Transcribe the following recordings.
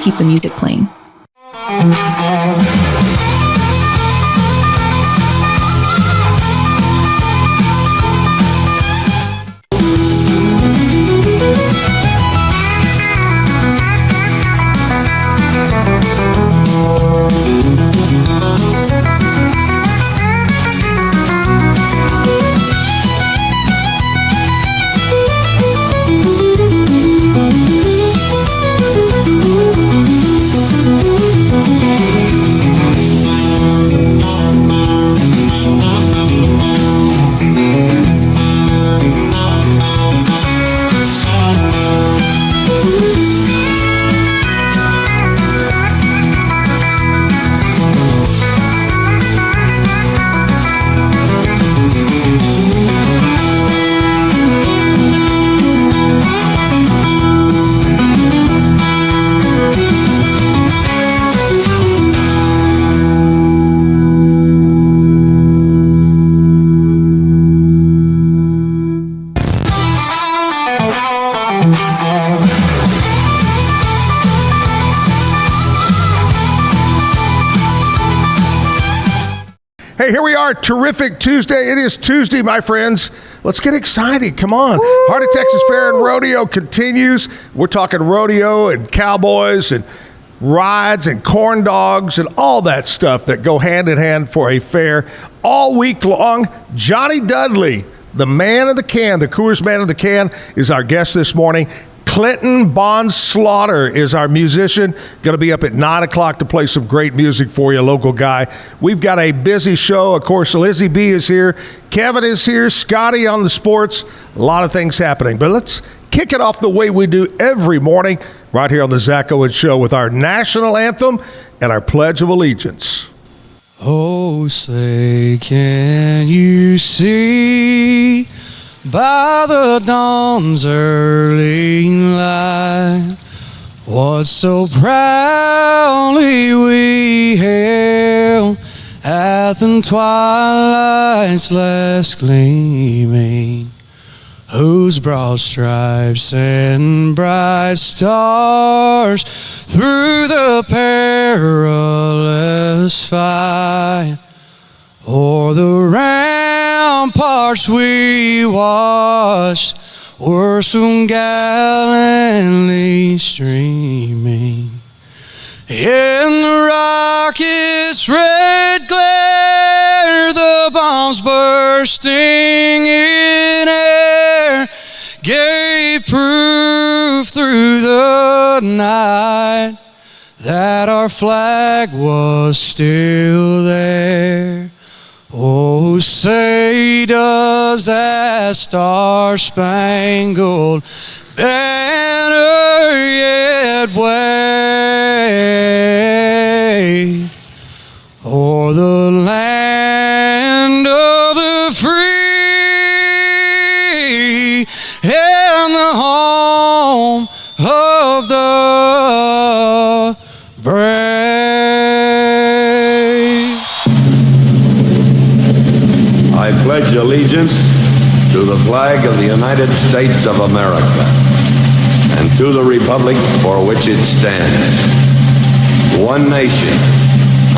Keep the music playing. Hey, here we are, terrific Tuesday. It is Tuesday, my friends. Let's get excited. Come on. Woo! Heart of Texas Fair and Rodeo continues. We're talking rodeo and cowboys and rides and corn dogs and all that stuff that go hand in hand for a fair all week long. Johnny Dudley, the man of the can, the Coors man of the can, is our guest this morning. Clinton Bond Slaughter is our musician. Going to be up at 9 o'clock to play some great music for you, local guy. We've got a busy show. Of course, Lizzie B is here. Kevin is here. Scotty on the sports. A lot of things happening. But let's kick it off the way we do every morning right here on the Zach Owens Show with our national anthem and our Pledge of Allegiance. Oh, say, can you see by the dawn's early light what so proudly we hailed at the twilight's last gleaming, whose broad stripes and bright stars through the perilous fight o'er the ramparts we watched were so gallantly streaming. In the rocket's red glare, the bombs bursting in air gave proof through the night that our flag was still there. Oh, say does that star-spangled banner yet wave o'er the land of the free and the home of the brave? I pledge allegiance to the flag of the United States of America and to the republic for which it stands, one nation,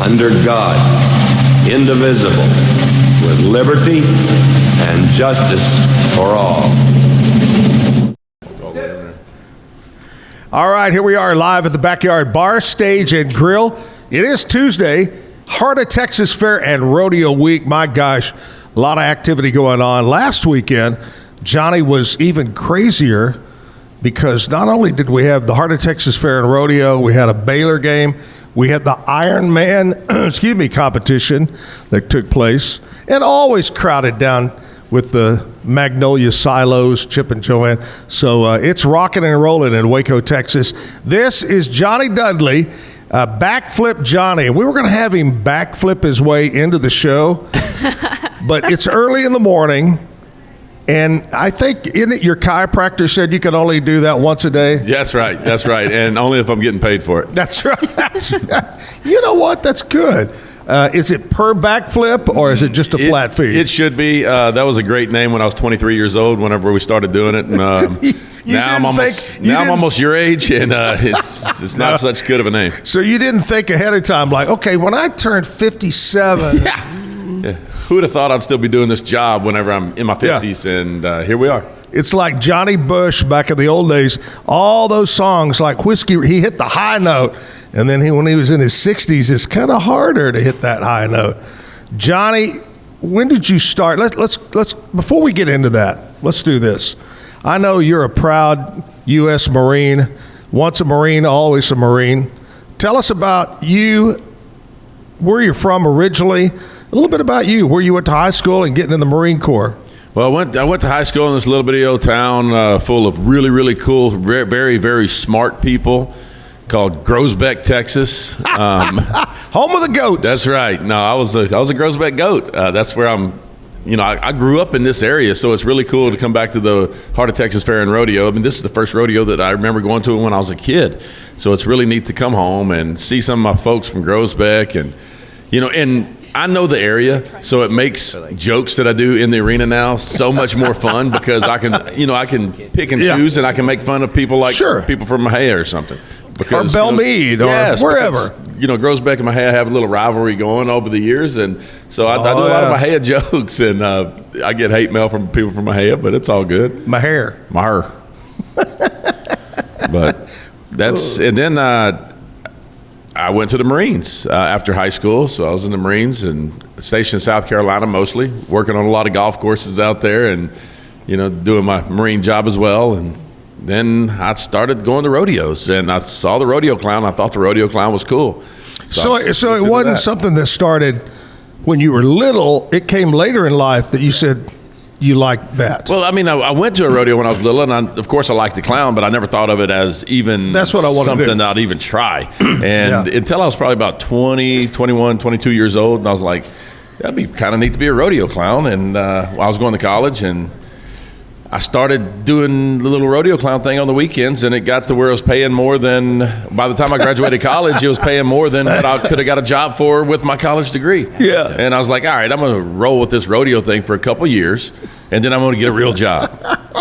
under God, indivisible, with liberty and justice for all. All right, here we are live at the Backyard Bar, Stage, and Grill. It is Tuesday, Heart of Texas Fair and Rodeo Week. My gosh, a lot of activity going on. Last weekend, Johnny was even crazier because not only did we have the Heart of Texas Fair and Rodeo, we had a Baylor game, we had the Iron Man competition that took place, and always crowded down with the Magnolia Silos, Chip and Joanne. So it's rocking and rolling in Waco, Texas. This is Johnny Dudley, Backflip Johnny. We were going to have him backflip his way into the show, but it's early in the morning, and I think, isn't it your chiropractor said you can only do that once a day? That's right, and only if I'm getting paid for it. That's right. You know what? That's good. Is it per backflip or is it just a flat fee? It should be. That was a great name when I was 23 years old whenever we started doing it. And I'm almost your age, and it's not such good of a name. So you didn't think ahead of time, like, okay, when I turn 57. Yeah. Who would have thought I'd still be doing this job whenever I'm in my 50s, and here we are. It's like Johnny Bush back in the old days. All those songs like Whiskey, he hit the high note. And then when he was in his 60s, it's kind of harder to hit that high note. Johnny, when did you start? Let's before we get into that, let's do this. I know you're a proud U.S. Marine. Once a Marine, always a Marine. Tell us about you, where you're from originally, a little bit about you, where you went to high school and getting in the Marine Corps. Well, I went to high school in this little bitty old town full of really, really cool, very, very smart people called Groesbeck, Texas. Home of the goats. That's right. No, I was a Groesbeck goat. That's where I grew up in this area, so it's really cool to come back to the Heart of Texas Fair and Rodeo. I mean, this is the first rodeo that I remember going to when I was a kid. So it's really neat to come home and see some of my folks from Groesbeck, and I know the area, so it makes jokes that I do in the arena now so much more fun because I can pick and choose, and I can make fun of people like people from Mahia or something. Because, or Belmead, or wherever. Groesbeck and Mahia have a little rivalry going over the years, and so I do a lot of Mahia jokes, and I get hate mail from people from Mahia, but it's all good. Mahir. But and then I went to the Marines after high school, so I was in the Marines and stationed in South Carolina mostly, working on a lot of golf courses out there, and doing my Marine job as well. And then I started going to rodeos, and I saw the rodeo clown. I thought the rodeo clown was cool. So it wasn't something that started when you were little. It came later in life that you said you liked that. Well, I mean, I went to a rodeo when I was little, and of course I liked the clown, but I never thought of it as even something that I'd even try. And until I was probably about 20, 21, 22 years old, and I was like, that'd be kind of neat to be a rodeo clown. And I was going to college, and I started doing the little rodeo clown thing on the weekends, and it got to where I was paying more than, by the time I graduated college, it was paying more than what I could have got a job for with my college degree. Yeah. And I was like, all right, I'm going to roll with this rodeo thing for a couple years, and then I'm going to get a real job.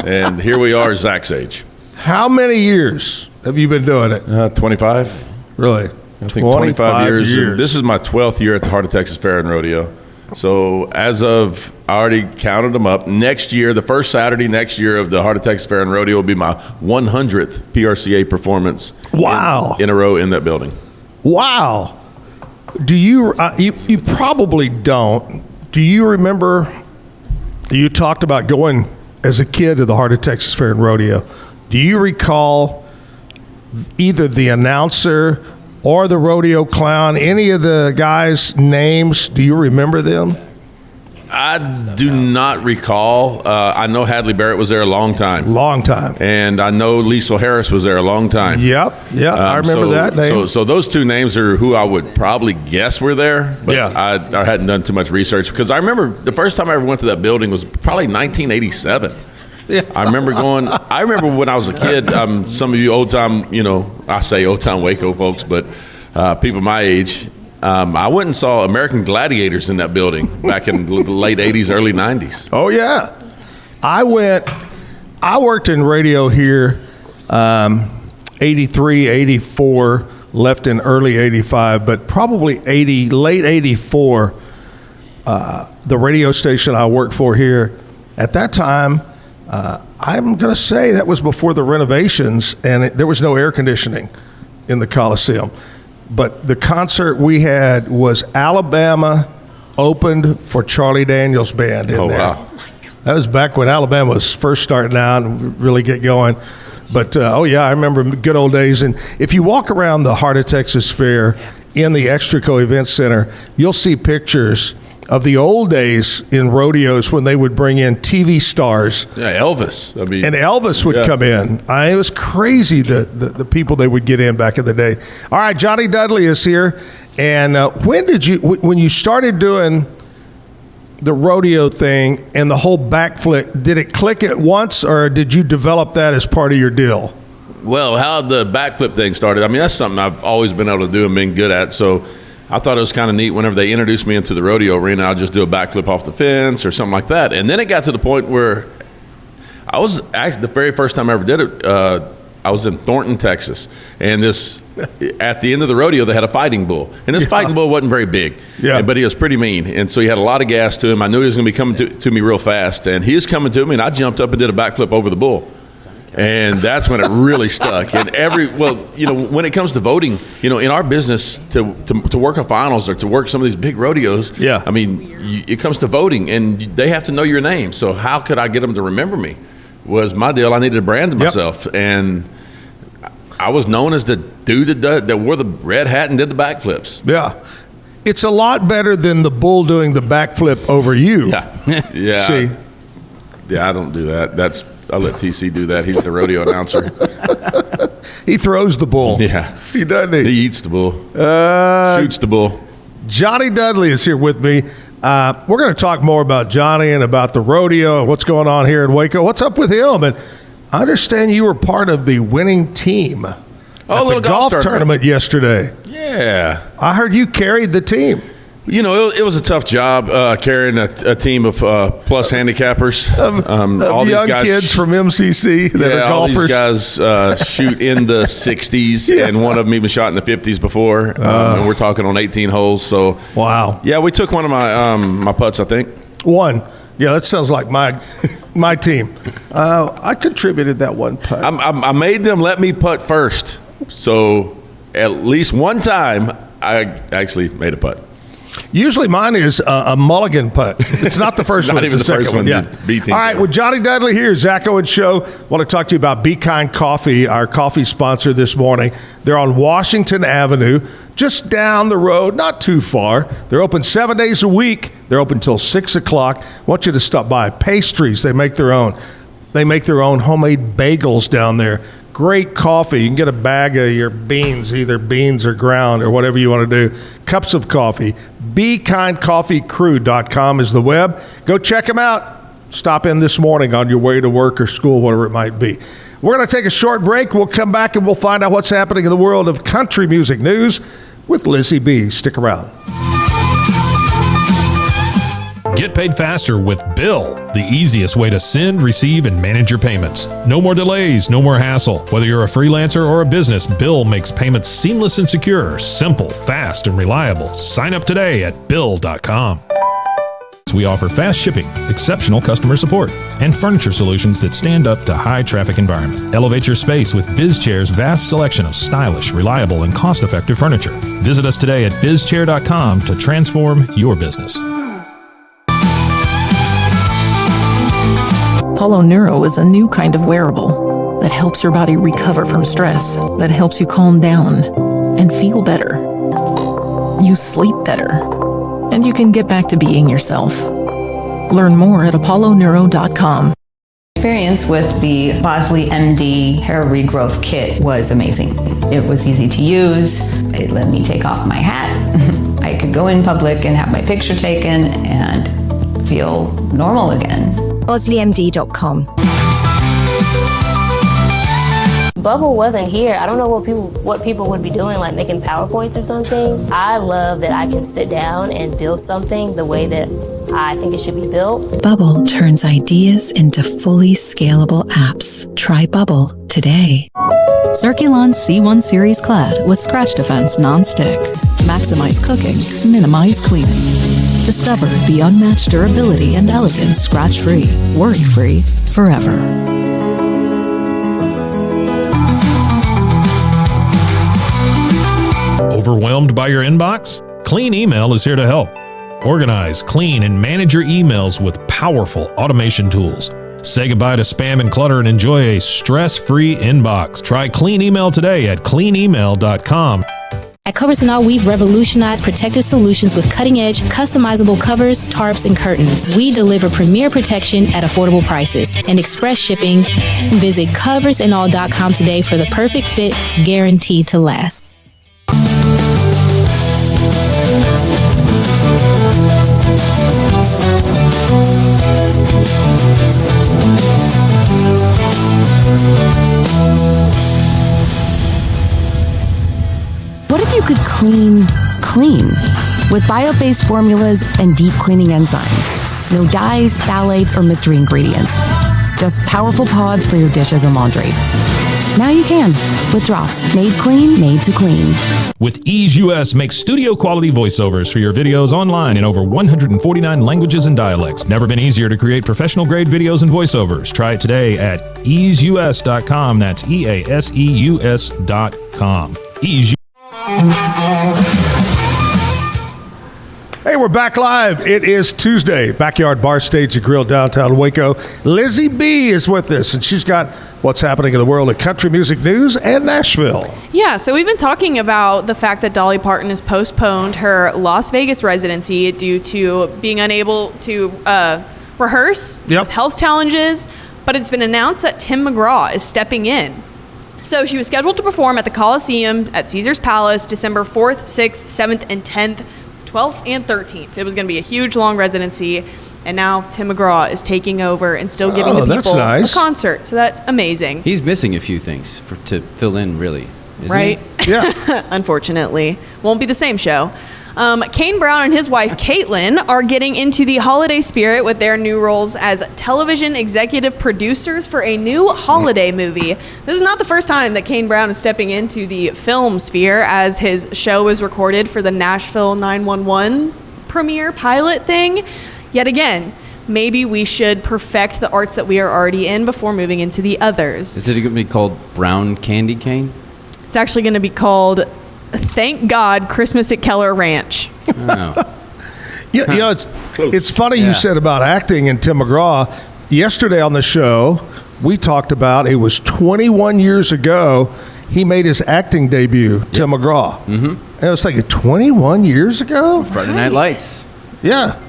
And here we are, Zach's age. How many years have you been doing it? 25. Really? I think 25 years. This is my 12th year at the Heart of Texas Fair and Rodeo. So as of, I already counted them up. Next year, the first Saturday next year of the Heart of Texas Fair and Rodeo will be my 100th PRCA performance. Wow. In a row in that building. Wow. Do you probably don't. Do you remember, you talked about going as a kid to the Heart of Texas Fair and Rodeo. Do you recall either the announcer or the rodeo clown, any of the guys' names? Do you remember them? I do not recall. I know Hadley Barrett was there a long time. And I know Liesl Harris was there a long time. Yep. I remember that name. So those two names are who I would probably guess were there. But I hadn't done too much research because I remember the first time I ever went to that building was probably 1987. Yeah. I remember when I was a kid, some of you old time, I say old time Waco folks, but people my age, I went and saw American Gladiators in that building back in the late 80s, early 90s. Oh, yeah. I worked in radio here 83, 84, left in early 85, but probably late 84, the radio station I worked for here at that time, I'm going to say that was before the renovations, and there was no air conditioning in the Coliseum. But the concert we had was Alabama opened for Charlie Daniels Band in there. Wow. That was back when Alabama was first starting out and really get going. But, I remember good old days. And if you walk around the Heart of Texas Fair in the Extraco Event Center, you'll see pictures of the old days in rodeos when they would bring in TV stars. Yeah, Elvis. And Elvis would come in. It was crazy the people they would get in back in the day. All right, Johnny Dudley is here. And when you started doing the rodeo thing and the whole backflip, did it click at once, or did you develop that as part of your deal? Well, how the backflip thing started, that's something I've always been able to do and been good at. So I thought it was kind of neat whenever they introduced me into the rodeo arena, I'd just do a backflip off the fence or something like that. And then it got to the point where I was actually, the very first time I ever did it, I was in Thornton, Texas. And at the end of the rodeo, they had a fighting bull. And this fighting bull wasn't very big, but he was pretty mean. And so he had a lot of gas to him. I knew he was going to be coming to me real fast. And he was coming to me, and I jumped up and did a backflip over the bull. And that's when it really stuck. And when it comes to voting, in our business, to work a finals or to work some of these big rodeos, I mean, it comes to voting, and they have to know your name. So how could I get them to remember me? Was my deal. I needed to brand myself, and I was known as the dude that wore the red hat and did the backflips. Yeah. It's a lot better than the bull doing the backflip over you. Yeah. See? Yeah, I don't do that. I'll let TC do that. He's the rodeo announcer. He throws the bull. Yeah. He doesn't. He eats the bull. Shoots the bull. Johnny Dudley is here with me. We're going to talk more about Johnny and about the rodeo and what's going on here in Waco. What's up with him? And I understand you were part of the winning team at the golf tournament yesterday. Yeah. I heard you carried the team. It was a tough job carrying a team of plus handicappers. All these young kids from MCC that are golfers. All these guys shoot in the 60s, and one of them even shot in the 50s before. And we're talking on 18 holes. So wow. Yeah, we took one of my putts, I think. One. Yeah, that sounds like my team. I contributed that one putt. I made them let me putt first. So at least one time, I actually made a putt. Usually mine is a mulligan putt. It's not the first not one. Even it's the second one. Yeah. B-team. All right, with Johnny Dudley here, Zach Owens Show. Want to talk to you about Be Kind Coffee, our coffee sponsor this morning. They're on Washington Avenue, just down the road, not too far. They're open 7 days a week. They're open until 6 o'clock. I want you to stop by. Pastries, they make their own. They make their own homemade bagels down there. Great coffee. You can get a bag of your beans, either beans or ground or whatever you want to do. Cups of coffee. BeKindCoffeeCrew.com is the web. Go check them out. Stop in this morning on your way to work or school, whatever it might be. We're going to take a short break. We'll come back and we'll find out what's happening in the world of country music news with Lizzie B. Stick around. Get paid faster with Bill, the easiest way to send, receive, and manage your payments. No more delays, no more hassle. Whether you're a freelancer or a business, Bill makes payments seamless and secure, simple, fast, and reliable. Sign up today at Bill.com. We offer fast shipping, exceptional customer support, and furniture solutions that stand up to high traffic environment. Elevate your space with BizChair's vast selection of stylish, reliable, and cost-effective furniture. Visit us today at BizChair.com to transform your business. Apollo Neuro is a new kind of wearable that helps your body recover from stress, that helps you calm down and feel better. You sleep better, and you can get back to being yourself. Learn more at apolloneuro.com. Experience with the Bosley MD hair regrowth kit was amazing. It was easy to use. It let me take off my hat. I could go in public and have my picture taken and feel normal again. BosleyMD.com. Bubble wasn't here. I don't know what people would be doing, like making PowerPoints or something. I love that I can sit down and build something the way that I think it should be built. Bubble turns ideas into fully scalable apps. Try Bubble today. Circulon C1 Series Clad with Scratch Defense Non-Stick. Maximize cooking, minimize cleaning. Discover the unmatched durability and elegance scratch-free, worry-free, forever. Overwhelmed by your inbox? Clean Email is here to help. Organize, clean, and manage your emails with powerful automation tools. Say goodbye to spam and clutter and enjoy a stress-free inbox. Try Clean Email today at cleanemail.com. At Covers & All, we've revolutionized protective solutions with cutting-edge, customizable covers, tarps, and curtains. We deliver premier protection at affordable prices and express shipping. Visit coversandall.com today for the perfect fit, guaranteed to last. What if you could clean with bio-based formulas and deep cleaning enzymes? No dyes, phthalates, or mystery ingredients. just powerful pods for your dishes and laundry. Now you can, with Drops, made clean, made to clean. With Ease US, make studio quality voiceovers for your videos online in over 149 languages and dialects. Never been easier to create professional grade videos and voiceovers. Try it today at easeus.com. That's EASEUS.com. Ease. Hey, we're back live. It is Tuesday. Backyard Bar, Stage and Grill, downtown Waco. Lizzie B is with us, and she's got what's happening in the world of country music news and Nashville. Yeah, so we've been talking about the fact that Dolly Parton has postponed her Las Vegas residency due to being unable to rehearse with health challenges, but it's been announced that Tim McGraw is stepping in. So she was scheduled to perform at the Coliseum at Caesar's Palace December 4th, 6th, 7th, and 10th. 12th and 13th. It was going to be a huge, long residency, and now Tim McGraw is taking over and still giving the people a concert. So that's amazing. He's missing a few things to fill in, really. Isn't Right? he? Yeah. Unfortunately. Won't be the same show. Kane Brown and his wife, Caitlin, are getting into the holiday spirit with their new roles as television executive producers for a new holiday movie. This is not the first time that Kane Brown is stepping into the film sphere, as his show was recorded for the Nashville 911 premiere pilot thing. Yet again, maybe we should perfect the arts that we are already in before moving into the others. Is it going to be called Brown Candy Cane? It's actually going to be called Thank God Christmas at Keller Ranch. Oh. You know, it's funny you said about acting and Tim McGraw. Yesterday on the show, we talked about it was 21 years ago he made his acting debut, Tim McGraw. Mm-hmm. And I was thinking, 21 years ago? Friday Night Lights. Yeah.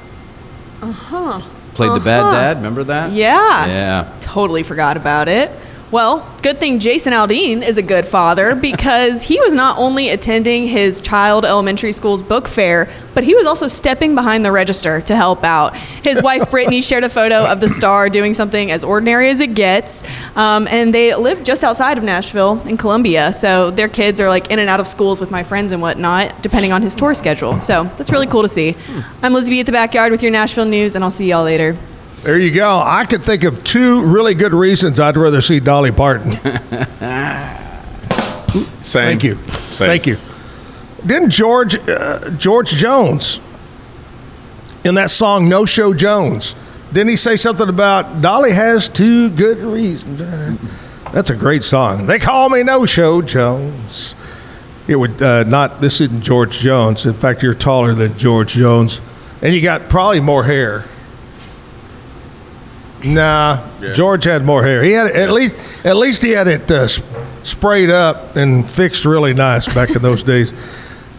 Played the bad dad, remember that? Yeah. Yeah. Totally forgot about it. Well, good thing Jason Aldean is a good father, because he was not only attending his child elementary school's book fair, but he was also stepping behind the register to help out. His wife, Brittany, shared a photo of the star doing something as ordinary as it gets. And they live just outside of Nashville in Columbia. So their kids are like in and out of schools with my friends and whatnot, depending on his tour schedule. So that's really cool to see. I'm Lizzie B at the Backyard with your Nashville news, and I'll see y'all later. There you go. I could think of two really good reasons I'd rather see Dolly Parton. Same. Thank you. Same. Thank you. Didn't George Jones, in that song No Show Jones, didn't he say something about Dolly has two good reasons? That's a great song. They call me No Show Jones. It would not. This isn't George Jones. In fact, you're taller than George Jones, and you got probably more hair. Nah, yeah. George had more hair. He had at least he had it sprayed up and fixed really nice back in those days.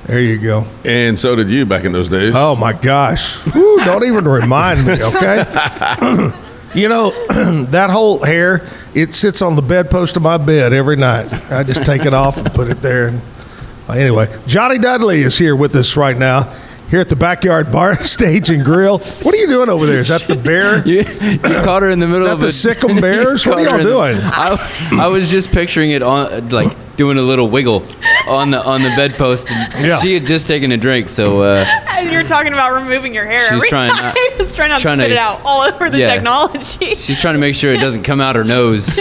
There you go. And so did you back in those days. Oh my gosh! Woo, don't even remind me. Okay. You know, that whole hair, it sits on the bedpost of my bed every night. I just take it off and put it there. Anyway, Johnny Dudley is here with us right now. Here at the Backyard Bar, Stage and Grill. What are you doing over there? Is that the bear? You caught her in the middle of the Sikkim Bears? What are y'all doing? I was just picturing it on, like, doing a little wiggle on the bedpost. Yeah. She had just taken a drink, so. As you're talking about removing your hair, she's trying not to spit it out all over the technology. She's trying to make sure it doesn't come out her nose.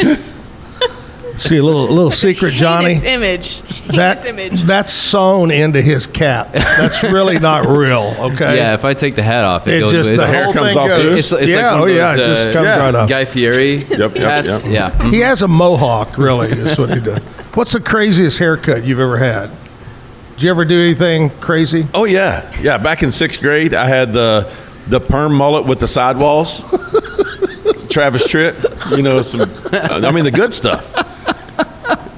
See a little secret, Johnny. Image. That's sewn into his cap. That's really not real. Okay. Yeah, if I take the hat off, it goes just with the hair whole comes thing off too. goes. It's yeah, like it just comes right off. Guy Fieri hats. Yep. Yeah. He has a mohawk. Really, is what he does. What's the craziest haircut you've ever had? Did you ever do anything crazy? Oh yeah. Back in 6th grade, I had the perm mullet with the sidewalls. Travis Tritt. You know, the good stuff.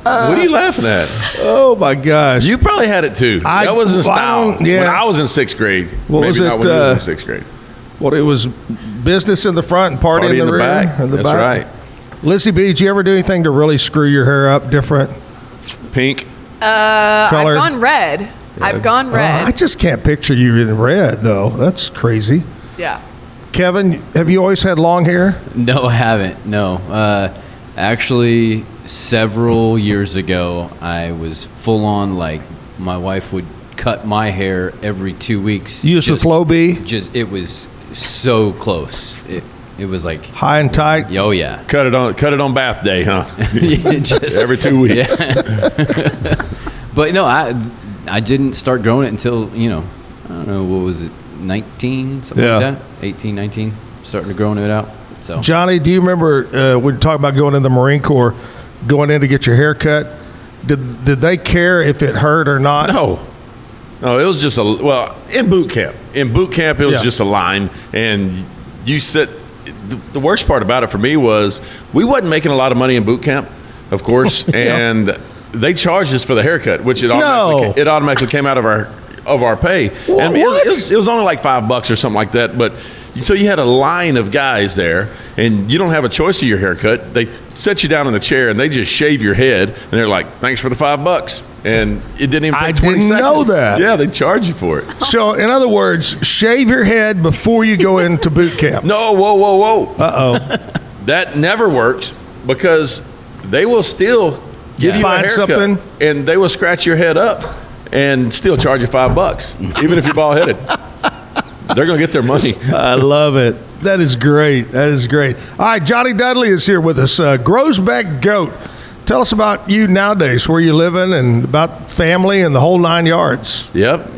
What are you laughing at? Oh my gosh! You probably had it too. That was in style. Yeah. When I was in 6th grade. What Maybe was not it? when I was in 6th grade. Well, it was business in the front and party in the rear. Back. That's right. Lizzie B, did you ever do anything to really screw your hair up different? Pink. Color? I've gone red. I've gone red. I just can't picture you in red though. That's crazy. Yeah. Kevin, have you always had long hair? No, I haven't. No. Actually, several years ago, I was full on, like, my wife would cut my hair every 2 weeks. You used the Flow B? It was so close. It was like high and tight. Oh yeah. Cut it on bath day, huh? Just, every 2 weeks. Yeah. But no, I didn't start growing it until, I don't know, what was it, 19, something like that? 18, 19, starting to growing it out. So Johnny, do you remember when you talk about going in the Marine Corps, going in to get your hair cut? Did they care if it hurt or not? No, it was just in boot camp. In boot camp, it was just a line, and you sit. The worst part about it for me was we wasn't making a lot of money in boot camp, of course, and they charged us for the haircut, which it automatically came out of our pay. And it was only like $5 or something like that, but. So you had a line of guys there, and you don't have a choice of your haircut. They set you down in a chair, and they just shave your head, and they're like, "Thanks for the $5." And it didn't even take 20 seconds. I didn't know that. Yeah, they charge you for it. So, in other words, shave your head before you go into boot camp. No, whoa. Uh-oh. That never works because they will still give you a haircut, something, and they will scratch your head up and still charge you $5, even if you're bald-headed. They're going to get their money. I love it. That is great. All right, Johnny Dudley is here with us. Groesbeck Goat. Tell us about you nowadays, where you living, and about family and the whole 9 yards. Yep.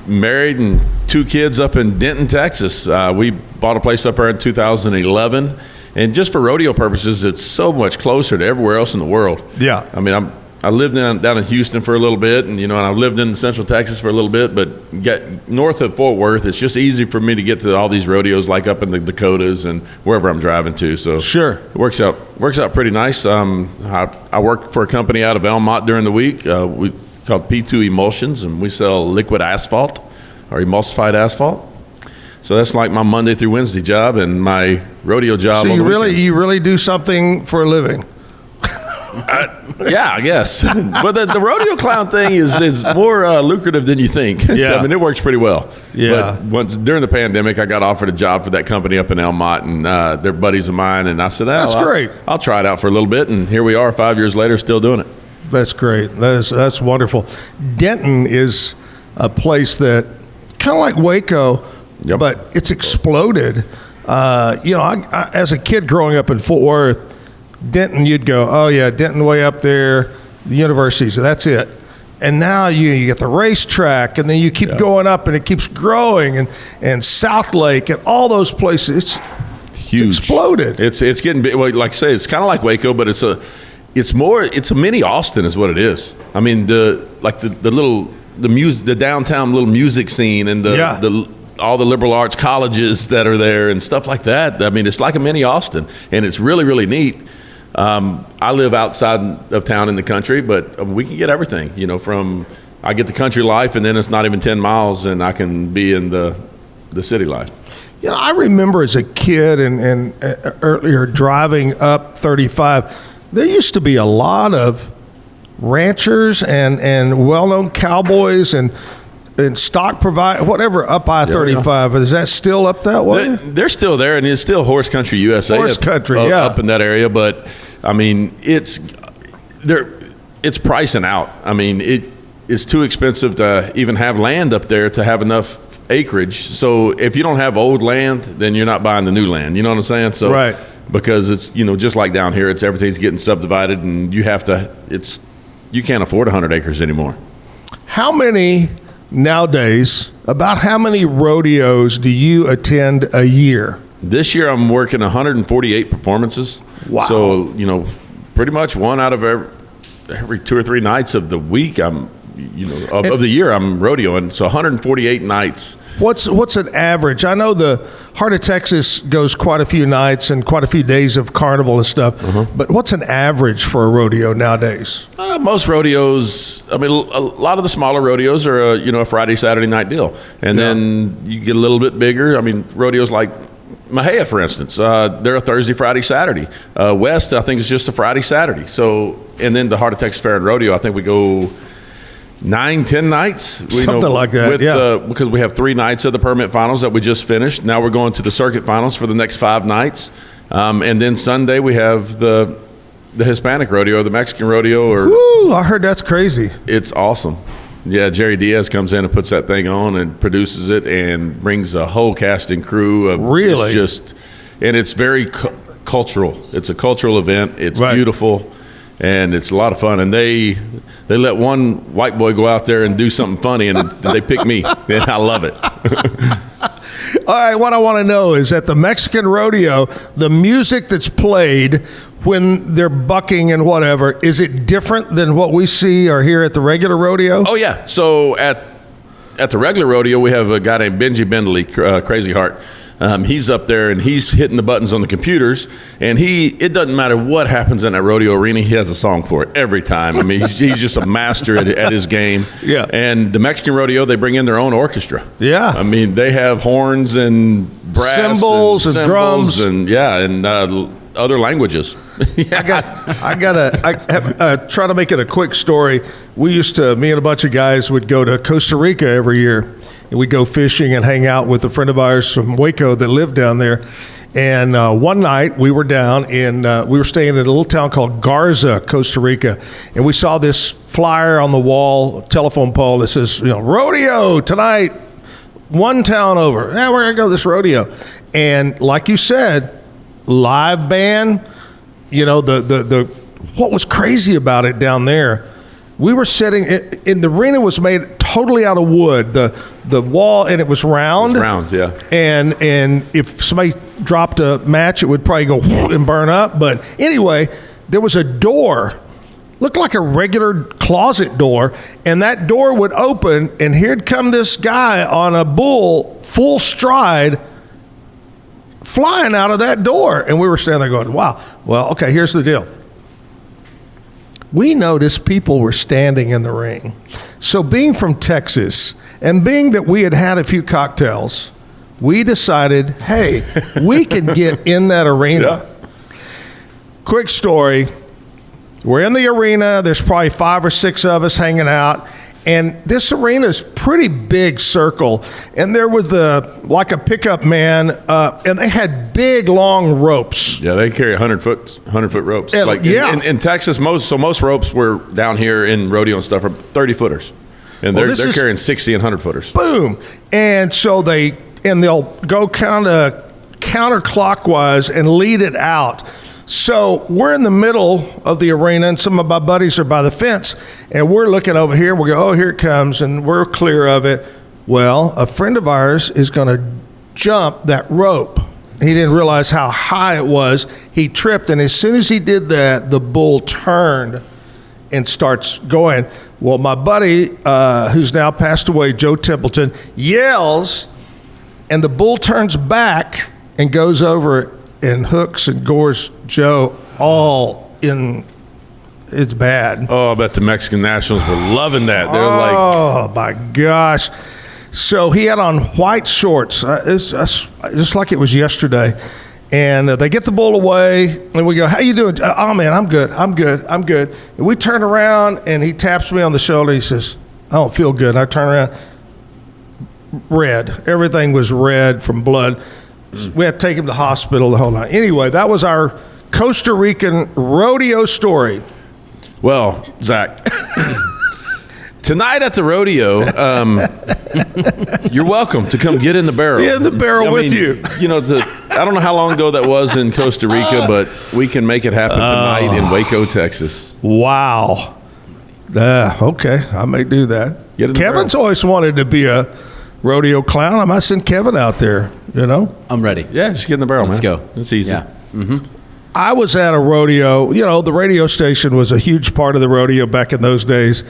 Married and 2 kids up in Denton, Texas. We bought a place up there in 2011. And just for rodeo purposes, it's so much closer to everywhere else in the world. Yeah. I mean, I lived down in Houston for a little bit, and I lived in Central Texas for a little bit, but get north of Fort Worth, it's just easy for me to get to all these rodeos, like up in the Dakotas and wherever I'm driving to. So sure, it works out pretty nice. I work for a company out of Elmont during the week. We called P2 Emulsions, and we sell liquid asphalt or emulsified asphalt. So that's like my Monday through Wednesday job and my rodeo job. So you really do something for a living. Yeah, I guess. But the rodeo clown thing is more lucrative than you think. Yeah. I mean, it works pretty well. Yeah. But during the pandemic, I got offered a job for that company up in Elmont, and they're buddies of mine. And I said, that's great. I'll try it out for a little bit. And here we are 5 years later, still doing it. That's great. That's wonderful. Denton is a place that kind of like Waco, but it's exploded. I, as a kid growing up in Fort Worth, Denton, you'd go, oh yeah, Denton way up there, the universities, that's it. And now you get the racetrack, and then you keep going up, and it keeps growing, and South Lake, and all those places. It's huge. It's exploded. It's getting big. Well, like I say, it's kind of like Waco, but it's a mini Austin, is what it is. I mean, the downtown little music scene, and all the liberal arts colleges that are there and stuff like that. I mean, it's like a mini Austin, and it's really, really neat. I live outside of town in the country, but we can get everything, I get the country life, and then it's not even 10 miles, and I can be in the city life. I remember as a kid and earlier driving up 35, there used to be a lot of ranchers and well-known cowboys and stock whatever up I-35. Is that still up that way? They're still there, and it's still horse country USA. Up in that area. But I mean, it's pricing out. I mean, it's too expensive to even have land up there to have enough acreage. So if you don't have old land, then you're not buying the new land. You know what I'm saying? So right. Because it's just like down here, everything's getting subdivided, and you can't afford 100 acres anymore. How many? Nowadays, about how many rodeos do you attend a year? This year, I'm working 148 performances. Wow. So, pretty much one out of every 2 or 3 nights of the week, of the year, I'm rodeoing. So 148 nights. What's an average? I know the Heart of Texas goes quite a few nights and quite a few days of carnival and stuff. But what's an average for a rodeo nowadays? Most rodeos, I mean, a lot of the smaller rodeos are a Friday, Saturday night deal. And then you get a little bit bigger. I mean, rodeos like Mahia, for instance, they're a Thursday, Friday, Saturday. West, I think, is just a Friday, Saturday. So, and then the Heart of Texas Fair and Rodeo, I think we go 9-10 nights, something like that, because we have 3 nights of the permit finals that we just finished. Now we're going to the circuit finals for the next 5 nights, and then Sunday we have the Hispanic rodeo, the Mexican rodeo. Woo! I heard that's crazy. It's awesome. Yeah, Jerry Diaz comes in and puts that thing on and produces it and brings a whole cast and crew of really and it's very cultural. It's a cultural event. It's beautiful, and it's a lot of fun. And they let one white boy go out there and do something funny, and they pick me, and I love it. All right, what I want to know is at the Mexican rodeo, the music that's played when they're bucking and whatever, is it different than what we see or hear at the regular rodeo? Oh, yeah. So at the regular rodeo, we have a guy named Benji Bendley, Crazy Heart. He's up there, and he's hitting the buttons on the computers, and it doesn't matter what happens in that rodeo arena, he has a song for it every time. I mean, he's just a master at his game. Yeah. And the Mexican rodeo, they bring in their own orchestra. Yeah. I mean, they have horns and brass cymbals and drums and other languages. I gotta try to make it a quick story. Me and a bunch of guys would go to Costa Rica every year. And we'd go fishing and hang out with a friend of ours from Waco that lived down there. And one night we were down we were staying in a little town called Garza, Costa Rica. And we saw this flyer on the wall, telephone pole that says, rodeo tonight, one town over. Yeah, we're going to go to this rodeo. And like you said, live band, what was crazy about it down there, we were sitting in the arena was made totally out of wood. The wall, and it was round. It was round, yeah. And if somebody dropped a match, it would probably go and burn up. But anyway, there was a door, looked like a regular closet door, and that door would open, and here'd come this guy on a bull, full stride, flying out of that door. And we were standing there going, wow. Well, okay, here's the deal. We noticed people were standing in the ring. So being from Texas and being that we had had a few cocktails, we decided, hey, we can get in that arena. Yeah. Quick story. We're in the arena. There's probably 5 or 6 of us hanging out. And this arena is pretty big circle. And there was like a pickup man, and they had big, long ropes. Yeah, they carry 100-foot ropes. And, in Texas, most ropes were down here in rodeo and stuff are 30-footers. And they're carrying 60 and 100-footers. Boom. And so they'll go kind of counterclockwise and lead it out. So we're in the middle of the arena, and some of my buddies are by the fence, and we're looking over here. We go, oh, here it comes, and we're clear of it. Well, a friend of ours is going to jump that rope. He didn't realize how high it was. He tripped, and as soon as he did that, the bull turned and starts going. Well, my buddy, who's now passed away, Joe Templeton, yells, and the bull turns back and goes over and hooks and gores Joe all in. It's bad. Oh, I bet the Mexican Nationals were loving that. They're oh, my gosh. So he had on white shorts, just like it was yesterday. And they get the bull away, and we go, how you doing? Oh, man, I'm good. And we turn around, and he taps me on the shoulder. He says, I don't feel good. And I turn around, red. Everything was red from blood. We had to take him to the hospital the whole night. Anyway, that was our Costa Rican rodeo story. Well, Zach, tonight at the rodeo, you're welcome to come get in the barrel. Yeah, in the barrel with you. I don't know how long ago that was in Costa Rica, but we can make it happen tonight in Waco, Texas. Wow. Okay, I may do that. Kevin's always wanted to be a rodeo clown. I might send Kevin out there, I'm ready. Yeah, just get in the barrel, Let's man. go. It's easy. Yeah. Mm-hmm. I was at a rodeo. The radio station was a huge part of the rodeo back in those days.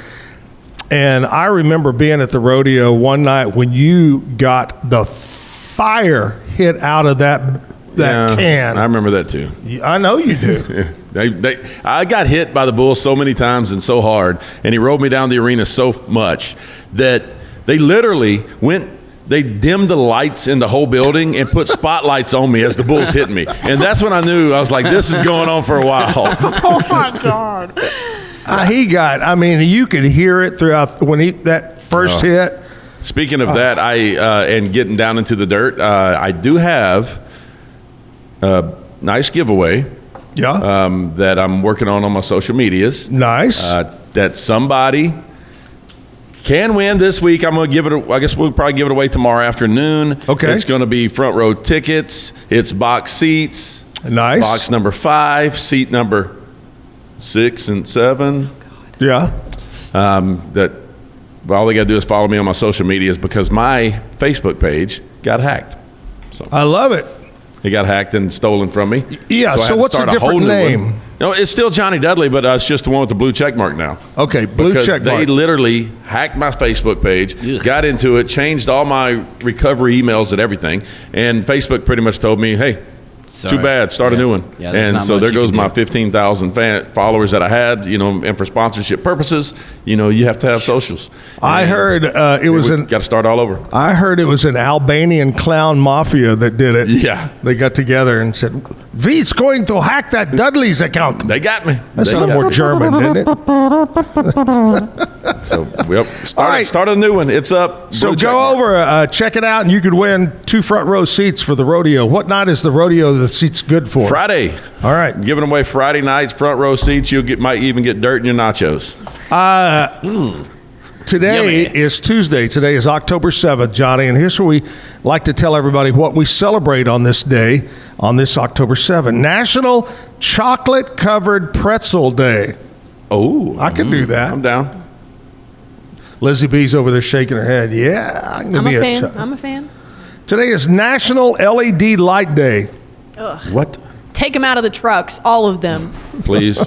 And I remember being at the rodeo one night when you got the fire hit out of that can. I remember that too. I know you do. I got hit by the bull so many times and so hard, and he rolled me down the arena so much that they literally they dimmed the lights in the whole building and put spotlights on me as the bull's hitting me. And that's when I knew, I was like, this is going on for a while. Oh, my God. You could hear it throughout when that first hit. Speaking of that, and getting down into the dirt, I do have a nice giveaway. Yeah. That I'm working on my social medias. Nice. That somebody can win this week. I'm going to give it, I guess we'll probably give it away tomorrow afternoon. Okay. It's going to be front row tickets. It's box seats. Nice. Box number 5, seat number 6 and 7. Yeah. That all they got to do is follow me on my social medias because my Facebook page got hacked. So I love it. it got hacked and stolen from me. Yeah, I had so to what's start a a whole different new name? one. No, it's still Johnny Dudley, but it's just the one with the blue check mark now. Okay, blue Because check mark. they literally hacked my Facebook page, got into it, changed all my recovery emails and everything, and Facebook pretty much told me, hey, Sorry. too bad, start a new one. Yeah, there's and not so much there you goes can my do. 15,000 followers that I had, and for sponsorship purposes, you have to have socials. I heard it was got to start all over. I heard it was an Albanian clown mafia that did it. Yeah. They got together and said, V's going to hack that Dudley's account. They got me. That They sounded got more me. German, didn't it? So, yep, All right. start a new one. It's up. So Blue check go mark. over, check it out, and you could win 2 front row seats for the rodeo. What night is the rodeo the seats good for? Friday. All right. Giving away Friday nights, front row seats. Might even get dirt in your nachos. Today is Tuesday. Today is October 7th, Johnny, and here's where we like to tell everybody what we celebrate on this day, on this October 7th. National Chocolate Covered Pretzel Day. Oh, I could do that. I'm down. Lizzie B's over there shaking her head. Yeah, I can I'm be a fan. cho- I'm a fan. Today is National LED Light Day. What? Take them out of the trucks, all of them. Please.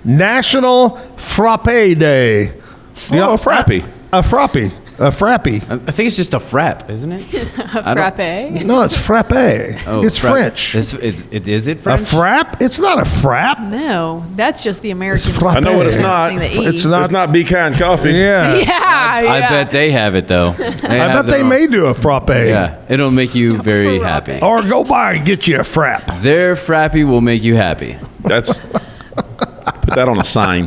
National Frappe Day. Oh, a frappy. A frappy. A frappy. I think it's just a frap, isn't it? A frappe. No, it's frappe. Oh, it's frap. French. Is it A French? frap? It's not a frap. No, that's just the American. frappe. I know what it's not. The E. It's not. It's not Be Kind Coffee. Yeah. Yeah, I bet they have it though. I bet they may do a frappe. Yeah, it'll make you very happy. Or go by and get you a frap. Their frappy will make you happy. That's put that on a sign.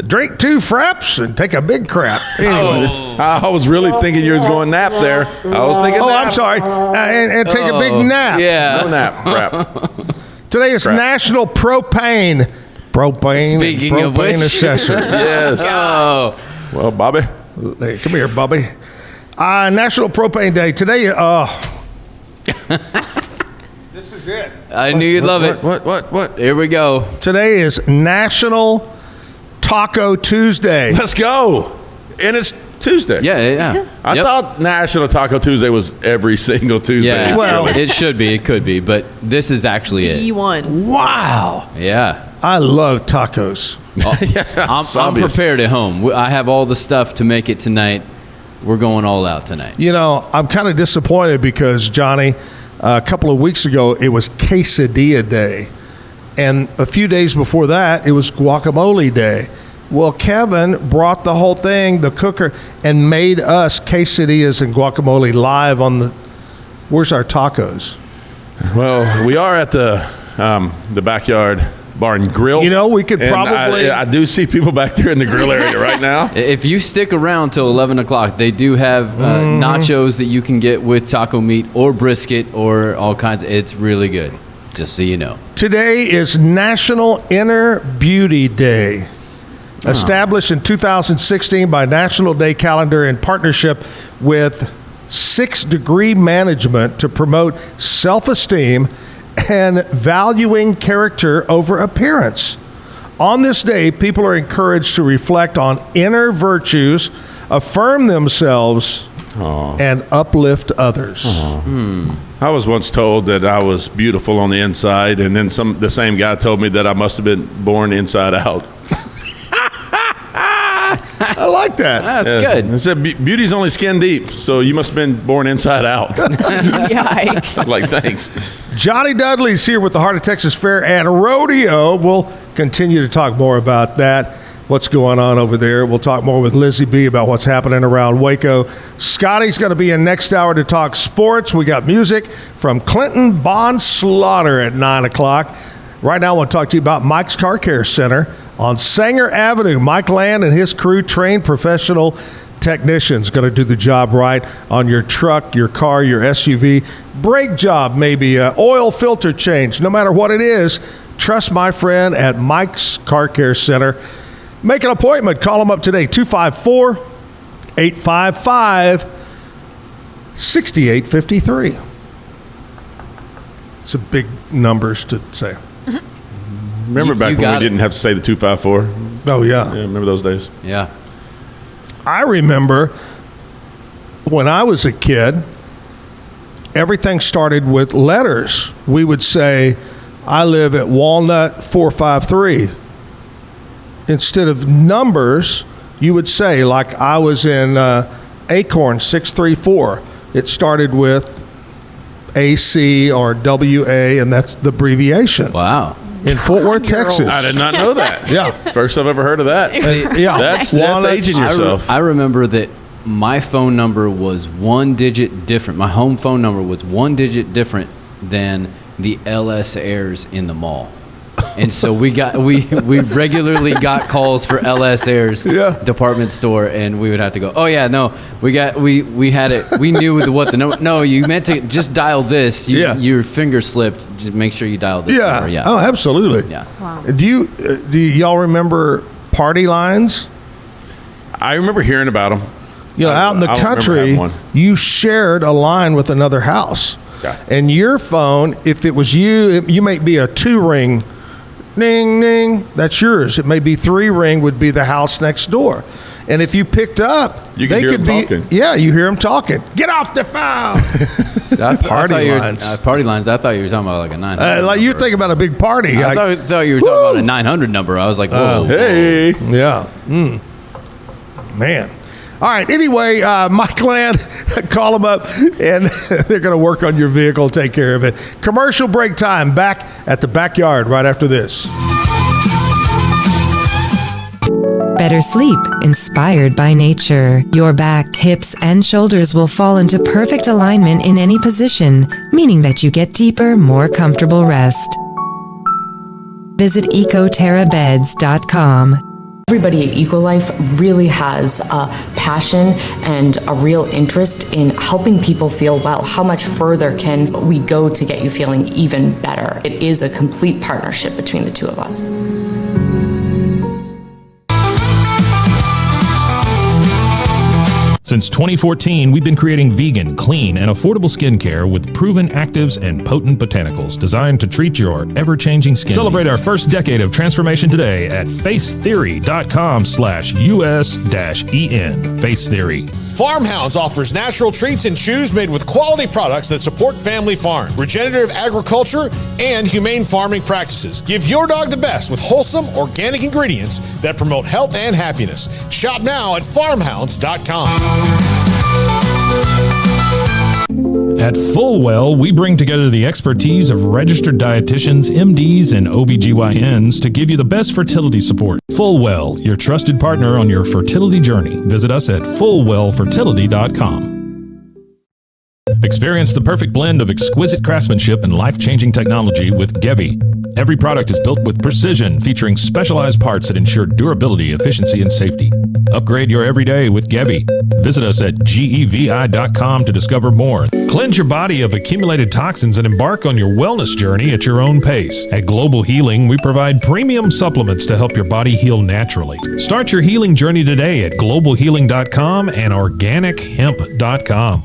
Drink 2 fraps and take a big crap. Anyway. I was really thinking you was going nap there. I was thinking. Oh, nap. I'm sorry. And take a big nap. Yeah. No nap. Crap. Today is National Propane. Speaking of which. Assessor. Yes. Oh, Well, Bobby. Hey, come here, Bubby. National Propane Day. Today, this is it. I knew you'd love it. What? Here we go. Today is National Taco Tuesday. Let's go. And it's Tuesday. Yeah. I Yep. thought National Taco Tuesday was every single Tuesday. Yeah. Well- it should be. It could be, but this is actually it. E1. Wow. Yeah. I love tacos. I'm prepared at home. I have all the stuff to make it tonight. We're going all out tonight. You know, I'm kind of disappointed because, Johnny, a couple of weeks ago, it was Quesadilla Day. And a few days before that, it was Guacamole Day. Well, Kevin brought the whole thing, the cooker, and made us quesadillas and guacamole live on the... Where's our tacos? Well, we are at the backyard bar and grill. You know, we could And probably... I do see people back there in the grill area right now. If you stick around till 11 o'clock, they do have nachos that you can get with taco meat or brisket or all kinds. It's really good, just so you know. Today is National Inner Beauty Day. Established in 2016 by National Day Calendar in partnership with 6 Degree Management to promote self-esteem and valuing character over appearance. On this day, people are encouraged to reflect on inner virtues, affirm themselves, and uplift others. I was once told that I was beautiful on the inside, and then the same guy told me that I must have been born inside out. I like that. That's good. It said beauty's only skin deep, so you must have been born inside out. Yikes. I was like, thanks. Johnny Dudley's here with the Heart of Texas Fair and Rodeo. We'll continue to talk more about that, what's going on over there. We'll talk more with Lizzie B about what's happening around Waco. Scotty's going to be in next hour to talk sports. We got music from Clinton Bond Slaughter at 9 o'clock. Right now, I want to talk to you about Mike's Car Care Center on Sanger Avenue. Mike Land and his crew, trained professional technicians, going to do the job right on your truck, your car, your SUV. Brake job, maybe oil filter change. No matter what it is, trust my friend at Mike's Car Care Center. Make an appointment. Call them up today, 254-855-6853. It's a big numbers to say. Remember back when we didn't have to say the 254? Oh, yeah. Yeah, remember those days? Yeah. I remember when I was a kid, everything started with letters. We would say, I live at Walnut 453. Instead of numbers, you would say, like I was in Acorn 634. It started with AC or WA, and that's the abbreviation. Wow. In Fort Worth, Texas. I did not know that. Yeah. First I've ever heard of that. Yeah. That's aging yourself. I remember that my phone number was one digit different. My home phone number was one digit different than the LS Airs in the mall. And so we regularly got calls for LS Airs department store, and we would have to go, oh yeah, no, we had it, we knew what the number, no, you meant to just dial this, your finger slipped, just make sure you dial this number. Yeah. Oh, absolutely. Yeah. Wow. Do y'all remember party lines? I remember hearing about them. You know, out in the country, you shared a line with another house. Yeah. And your phone, if it was you may be a 2-ring, ding, ding, that's yours. It may be 3-ring, would be the house next door. And if you picked up, you could hear them talking. Yeah, you hear them talking. Get off the phone. Party lines. Party lines. I thought you were talking about like a 900. Like you think about a big party. I thought you were talking about a 900 number. I was like, whoa. Hey. Yeah. Man. All right. Anyway, Mike Land, call them up, and they're going to work on your vehicle, take care of it. Commercial break time. Back at the backyard right after this. Better sleep, inspired by nature. Your back, hips, and shoulders will fall into perfect alignment in any position, meaning that you get deeper, more comfortable rest. Visit ecoterrabeds.com. Everybody at EcoLife really has a passion and a real interest in helping people feel well. How much further can we go to get you feeling even better? It is a complete partnership between the two of us. Since 2014, we've been creating vegan, clean, and affordable skincare with proven actives and potent botanicals designed to treat your ever-changing skin. Celebrate our first decade of transformation today at facetheory.com/US-EN. Face Theory. Farmhounds offers natural treats and chews made with quality products that support family farm, regenerative agriculture, and humane farming practices. Give your dog the best with wholesome, organic ingredients that promote health and happiness. Shop now at farmhounds.com. At Fullwell, we bring together the expertise of registered dietitians, MDs, and OBGYNs to give you the best fertility support. Fullwell, your trusted partner on your fertility journey. Visit us at fullwellfertility.com. Experience the perfect blend of exquisite craftsmanship and life-changing technology with Gevi. Every product is built with precision, featuring specialized parts that ensure durability, efficiency, and safety. Upgrade your everyday with Gevi. Visit us at gevi.com to discover more. Cleanse your body of accumulated toxins and embark on your wellness journey at your own pace. At Global Healing, we provide premium supplements to help your body heal naturally. Start your healing journey today at globalhealing.com and organichemp.com.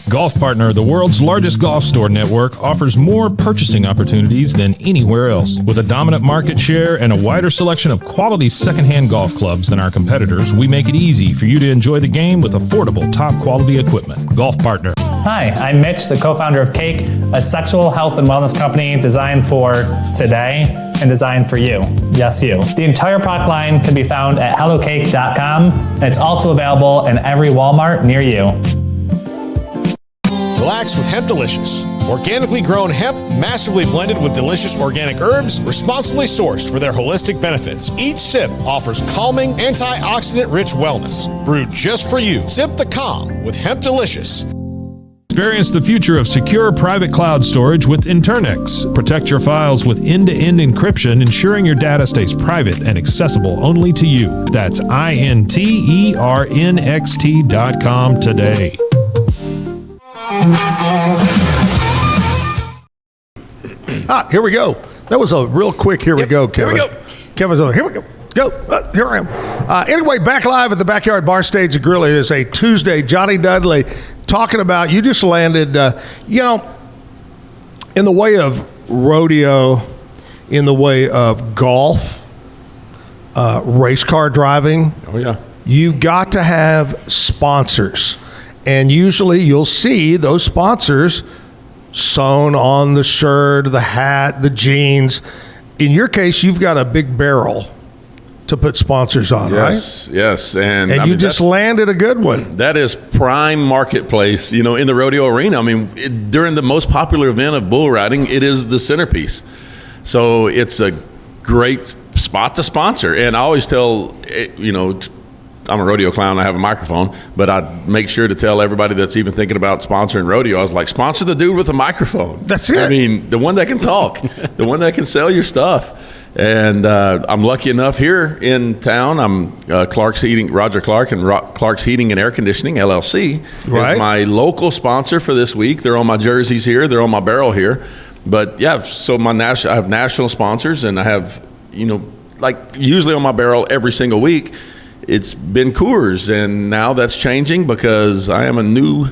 Golf Partner, the world's largest golf store network, offers more purchasing opportunities than anywhere else. With a dominant market share and a wider selection of quality secondhand golf clubs than our competitors, we make it easy for you to enjoy the game with affordable, top-quality equipment. Golf Partner. Hi, I'm Mitch, the co-founder of Cake, a sexual health and wellness company designed for today and designed for you. Yes, you. The entire product line can be found at hellocake.com, and it's also available in every Walmart near you. Relax with Hemp Delicious. Organically grown hemp, massively blended with delicious organic herbs, responsibly sourced for their holistic benefits. Each sip offers calming, antioxidant-rich wellness. Brewed just for you. Sip the calm with Hemp Delicious. Experience the future of secure private cloud storage with Internex. Protect your files with end-to-end encryption, ensuring your data stays private and accessible only to you. That's INTERNXT.com today. Here we go. That was a real quick here we go, Kevin. Here we go. Kevin's over. Here we go. Go. Here I am. Anyway, back live at the Backyard Bar Stage and Grill. It is a Tuesday. Johnny Dudley talking about, you just landed, in the way of rodeo, in the way of golf, race car driving. Oh, yeah. You've got to have sponsors. And usually you'll see those sponsors sewn on the shirt, the hat, the jeans. In your case, you've got a big barrel to put sponsors on, right? Yes. And you just landed a good one. That is prime marketplace, in the rodeo arena. I mean, during the most popular event of bull riding, it is the centerpiece. So it's a great spot to sponsor. And I always tell, I'm a rodeo clown, I have a microphone, but I make sure to tell everybody that's even thinking about sponsoring rodeo, I was like, sponsor the dude with a microphone. That's it. I mean, the one that can talk, the one that can sell your stuff. And I'm lucky enough here in town. I'm Clark's Heating, Roger Clark and Clark's Heating and Air Conditioning, LLC, right, is my local sponsor for this week. They're on my jerseys here. They're on my barrel here. But, yeah, so I have national sponsors, and I have, usually on my barrel every single week, it's been Coors. And now that's changing because I am a new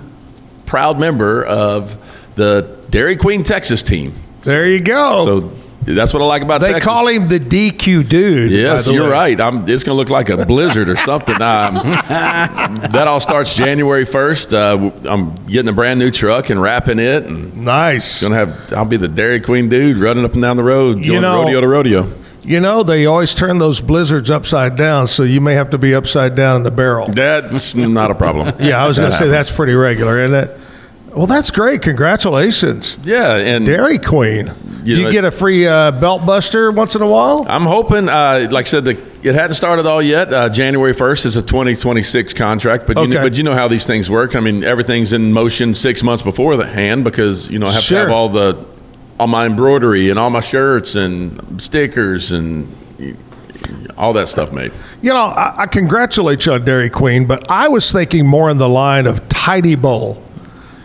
proud member of the Dairy Queen Texas team. There you go. So that's what I like about Texas. They call him the DQ dude. Yes, you're right. It's going to look like a blizzard or something. That all starts January 1st. I'm getting a brand new truck and wrapping it. And nice. I'll be the Dairy Queen dude running up and down the road, going rodeo to rodeo. They always turn those blizzards upside down, so you may have to be upside down in the barrel. That's not a problem. Yeah, I was going to say that's pretty regular, isn't it? Well, that's great. Congratulations. Yeah, and Dairy Queen. You get a free belt buster once in a while? I'm hoping, like I said, it hadn't started all yet. January 1st is a 2026 contract, but you know how these things work. I mean, everything's in motion 6 months before the hand because, I have to have all my embroidery and all my shirts and stickers and all that stuff made. I congratulate you on Dairy Queen, but I was thinking more in the line of Tidy Bowl.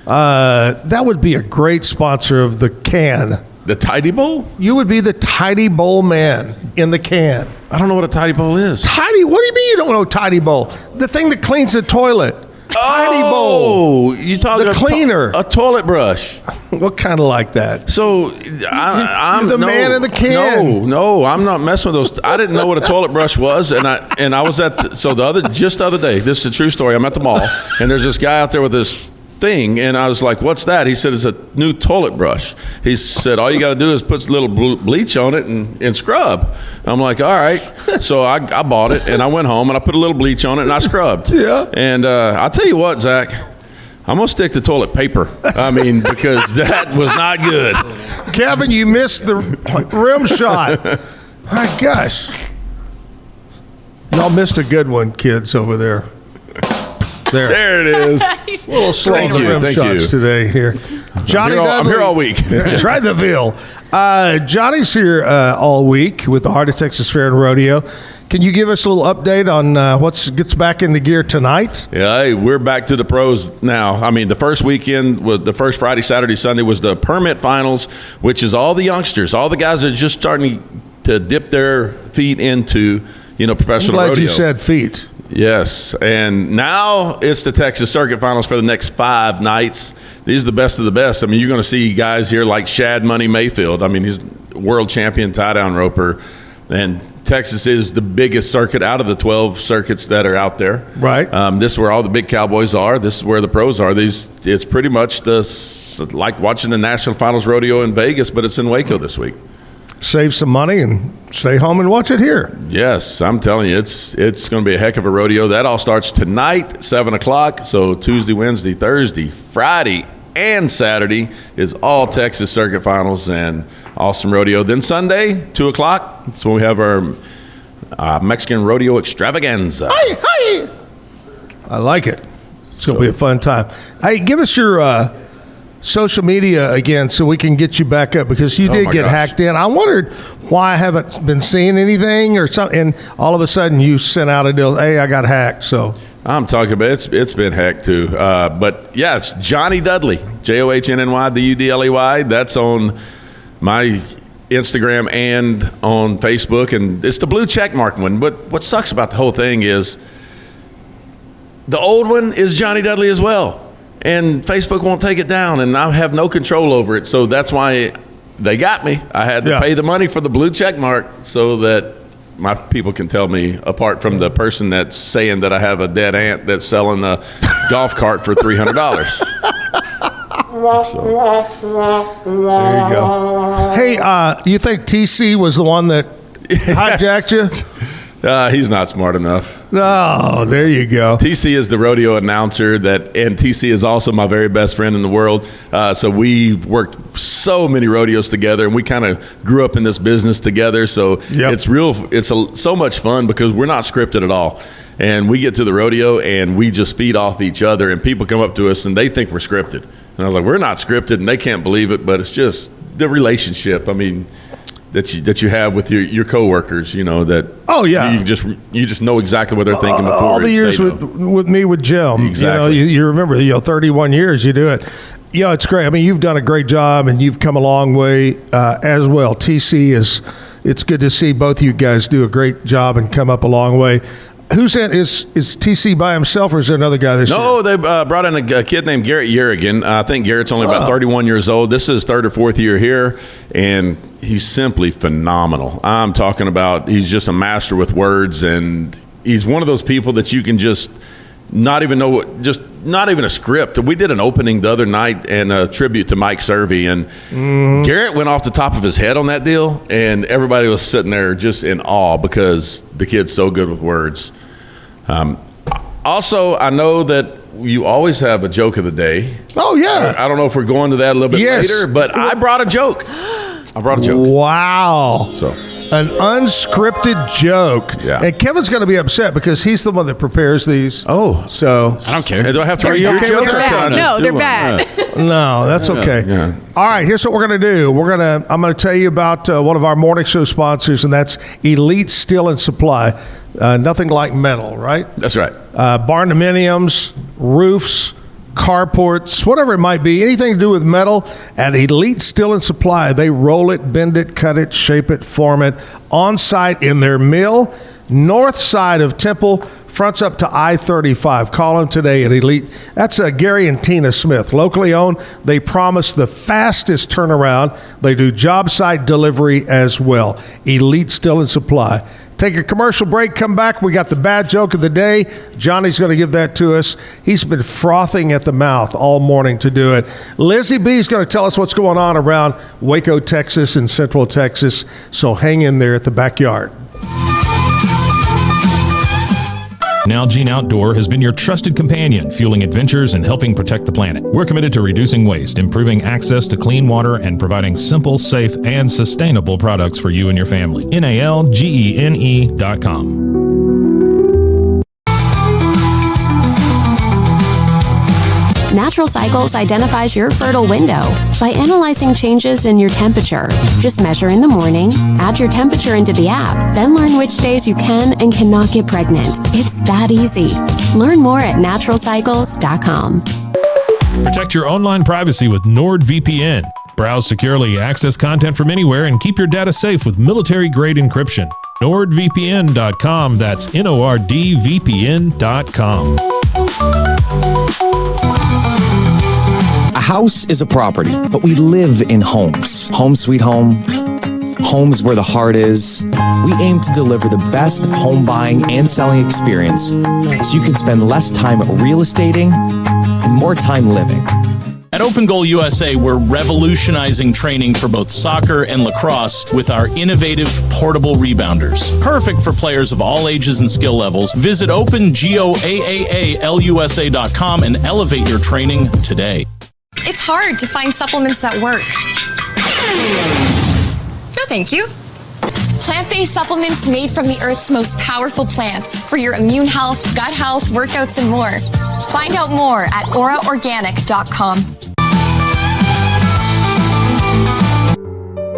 That would be a great sponsor of the can. The Tidy Bowl? You would be the Tidy Bowl man in the can. I don't know what a Tidy Bowl is. What do you mean you don't know Tidy Bowl? The thing that cleans the toilet. Tidy Bowl. You talking the cleaner. A toilet brush. What kind of like that? So I'm the man in the can. No, I'm not messing with those. I didn't know what a toilet brush was, and I was at the other day. This is a true story. I'm at the mall, and there's this guy out there with this thing, and I was like, what's that? He said, it's a new toilet brush. He said, all you got to do is put a little bleach on it and scrub. I'm like, all right. So I bought it, and I went home, and I put a little bleach on it, and I scrubbed. Yeah. And I'll tell you what, Zach, I'm going to stick to toilet paper. I mean, because that was not good. Kevin, you missed the rim shot. My gosh. Y'all missed a good one, kids, over there. There it is. A little slow on the rim shots today here. Johnny Dudley. I'm here all week. Try the veal. Johnny's here all week with the Heart of Texas Fair and Rodeo. Can you give us a little update on what gets back into gear tonight? Yeah, hey, we're back to the pros now. I mean, the first weekend, the first Friday, Saturday, Sunday was the permit finals, which is all the youngsters, all the guys that are just starting to dip their feet into, professional rodeo. I'm glad you said feet. Yes, and now it's the Texas Circuit Finals for the next 5 nights. These are the best of the best. I mean, you're going to see guys here like Shad Money Mayfield. I mean, he's world champion tie-down roper, and Texas is the biggest circuit out of the 12 circuits that are out there. Right. This is where all the big cowboys are. This is where the pros are. It's pretty much like watching the National Finals Rodeo in Vegas, but it's in Waco this week. Save some money and stay home and watch it here. Yes, I'm telling you, it's going to be a heck of a rodeo. That all starts tonight, 7 o'clock. So Tuesday, Wednesday, Thursday, Friday, and Saturday is all Texas Circuit Finals and awesome rodeo. Then Sunday, 2 o'clock, that's when we have our Mexican Rodeo Extravaganza. Hi. I like it. It's going to be a fun time. Hey, give us your social media again so we can get you back up, because you did get hacked in. I wondered why I haven't been seeing anything or something, and all of a sudden you sent out a deal, hey, I got hacked. So I'm talking about it's been hacked too. But yeah, it's Johnny Dudley, JOHNNY DUDLEY. That's on my Instagram and on Facebook, and it's the blue check mark one. But what sucks about the whole thing is the old one is Johnny Dudley as well, and Facebook won't take it down, and I have no control over it. So that's why they got me. I had to pay the money for the blue check mark so that my people can tell me, apart from the person that's saying that I have a dead aunt that's selling a golf cart for $300. So, there you go. Hey, you think TC was the one that hijacked you? He's not smart enough. Oh, there you go. TC is the rodeo announcer, and TC is also my very best friend in the world. So we worked so many rodeos together, and we kind of grew up in this business together. So it's so much fun because we're not scripted at all. And we get to the rodeo, and we just feed off each other, and people come up to us, and they think we're scripted. And I was like, we're not scripted, and they can't believe it, but it's just the relationship. I mean, that you have with your coworkers, you know, that you just know exactly what they're thinking before. All the years with me with Jim, exactly. You remember, 31 years you do it. It's great. I mean, you've done a great job, and you've come a long way as well. TC it's good to see both of you guys do a great job and come up a long way. Who's in? Is TC by himself, or is there another guy this year? No, they brought in a kid named Garrett Yerrigan. I think Garrett's only about 31 years old. This is his third or fourth year here, and he's simply phenomenal. I'm talking about he's just a master with words, and he's one of those people that you can just not even know not even a script. We did an opening the other night and a tribute to Mike Servey, and Garrett went off the top of his head on that deal, and everybody was sitting there just in awe because the kid's so good with words. Also, I know that you always have a joke of the day. Oh, yeah. I don't know if we're going to that a little bit later, but I brought a joke. Wow. So an unscripted joke. Yeah. And Kevin's going to be upset because he's the one that prepares these. Oh. So I don't care. Do I have to Are read you your okay joke? with that? No, they're bad. No, that's okay. Yeah. All right, here's what we're going to do. I'm going to tell you about one of our morning show sponsors, and that's Elite Steel and Supply. Nothing like metal, right? That's right. Barndominiums, roofs, carports, whatever it might be, anything to do with metal, at Elite Steel and Supply. They roll it, bend it, cut it, shape it, form it on site in their mill, north side of Temple, fronts up to I-35. Call them today at Elite. That's Gary and Tina Smith, locally owned. They promise the fastest turnaround. They do job site delivery as well. Elite Steel and Supply. Take a commercial break, come back. We got the bad joke of the day. Johnny's going to give that to us. He's been frothing at the mouth all morning to do it. Lizzie B is going to tell us what's going on around Waco, Texas and Central Texas. So hang in there at the backyard. Nalgene Outdoor has been your trusted companion, fueling adventures and helping protect the planet. We're committed to reducing waste, improving access to clean water, and providing simple, safe, and sustainable products for you and your family. NALGENE.com. Natural Cycles identifies your fertile window by analyzing changes in your temperature. Just measure in the morning, add your temperature into the app, then learn which days you can and cannot get pregnant. It's that easy. Learn more at naturalcycles.com. Protect your online privacy with NordVPN. Browse securely, access content from anywhere, and keep your data safe with military-grade encryption. NordVPN.com. That's NORDVPN.com. A house is a property, but we live in homes. Home sweet home. Homes where the heart is. We aim to deliver the best home buying and selling experience so you can spend less time real estating and more time living. At Open Goal USA, we're revolutionizing training for both soccer and lacrosse with our innovative portable rebounders. Perfect for players of all ages and skill levels. Visit OpenGoAAALUSA.com and elevate your training today. It's hard to find supplements that work. No, thank you. Plant-based supplements made from the Earth's most powerful plants for your immune health, gut health, workouts, and more. Find out more at auraorganic.com.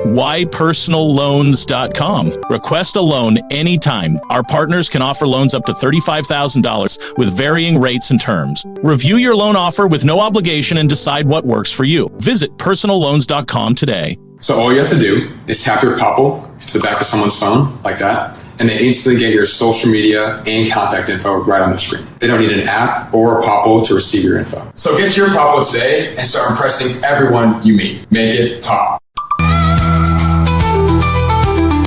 WhyPersonalLoans.com. Request a loan anytime. Our partners can offer loans up to $35,000 with varying rates and terms. Review your loan offer with no obligation and decide what works for you. Visit personalloans.com today. So all you have to do is tap your Popple to the back of someone's phone, like that, and they instantly get your social media and contact info right on the screen. They don't need an app or a Popple to receive your info. So get your Popple today and start impressing everyone you meet. Make it pop.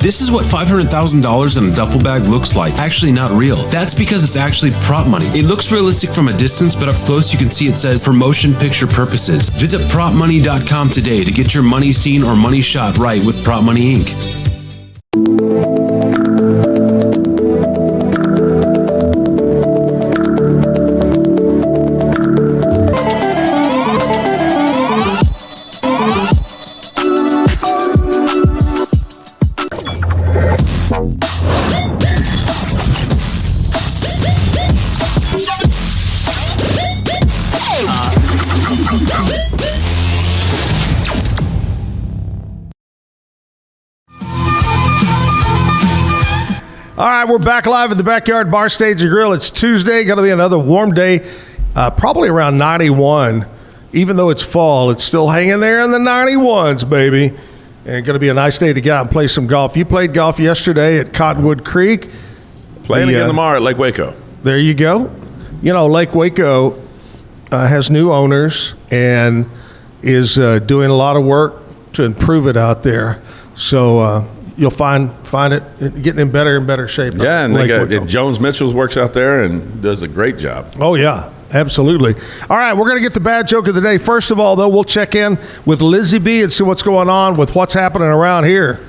This is what $500,000 in a duffel bag looks like. Actually not real. That's because it's actually prop money. It looks realistic from a distance, but up close you can see it says for motion picture purposes. Visit propmoney.com today to get your money seen or money shot right with Prop Money Inc. All right, we're back live at the Backyard Bar Stage and Grill. It's Tuesday, going to be another warm day, probably around 91. Even though it's fall, it's still hanging there in the 91s, baby. And going to be a nice day to get out and play some golf. You played golf yesterday at Cottonwood Creek. Playing again tomorrow at Lake Waco. There you go. You know, Lake Waco has new owners and is doing a lot of work to improve it out there. So you'll find it getting in better and better shape. Yeah, and they got Jones Mitchell's works out there and does a great job. Oh, yeah, absolutely. All right, we're going to get the bad joke of the day. First of all, though, we'll check in with Lizzie B and see what's going on with what's happening around here.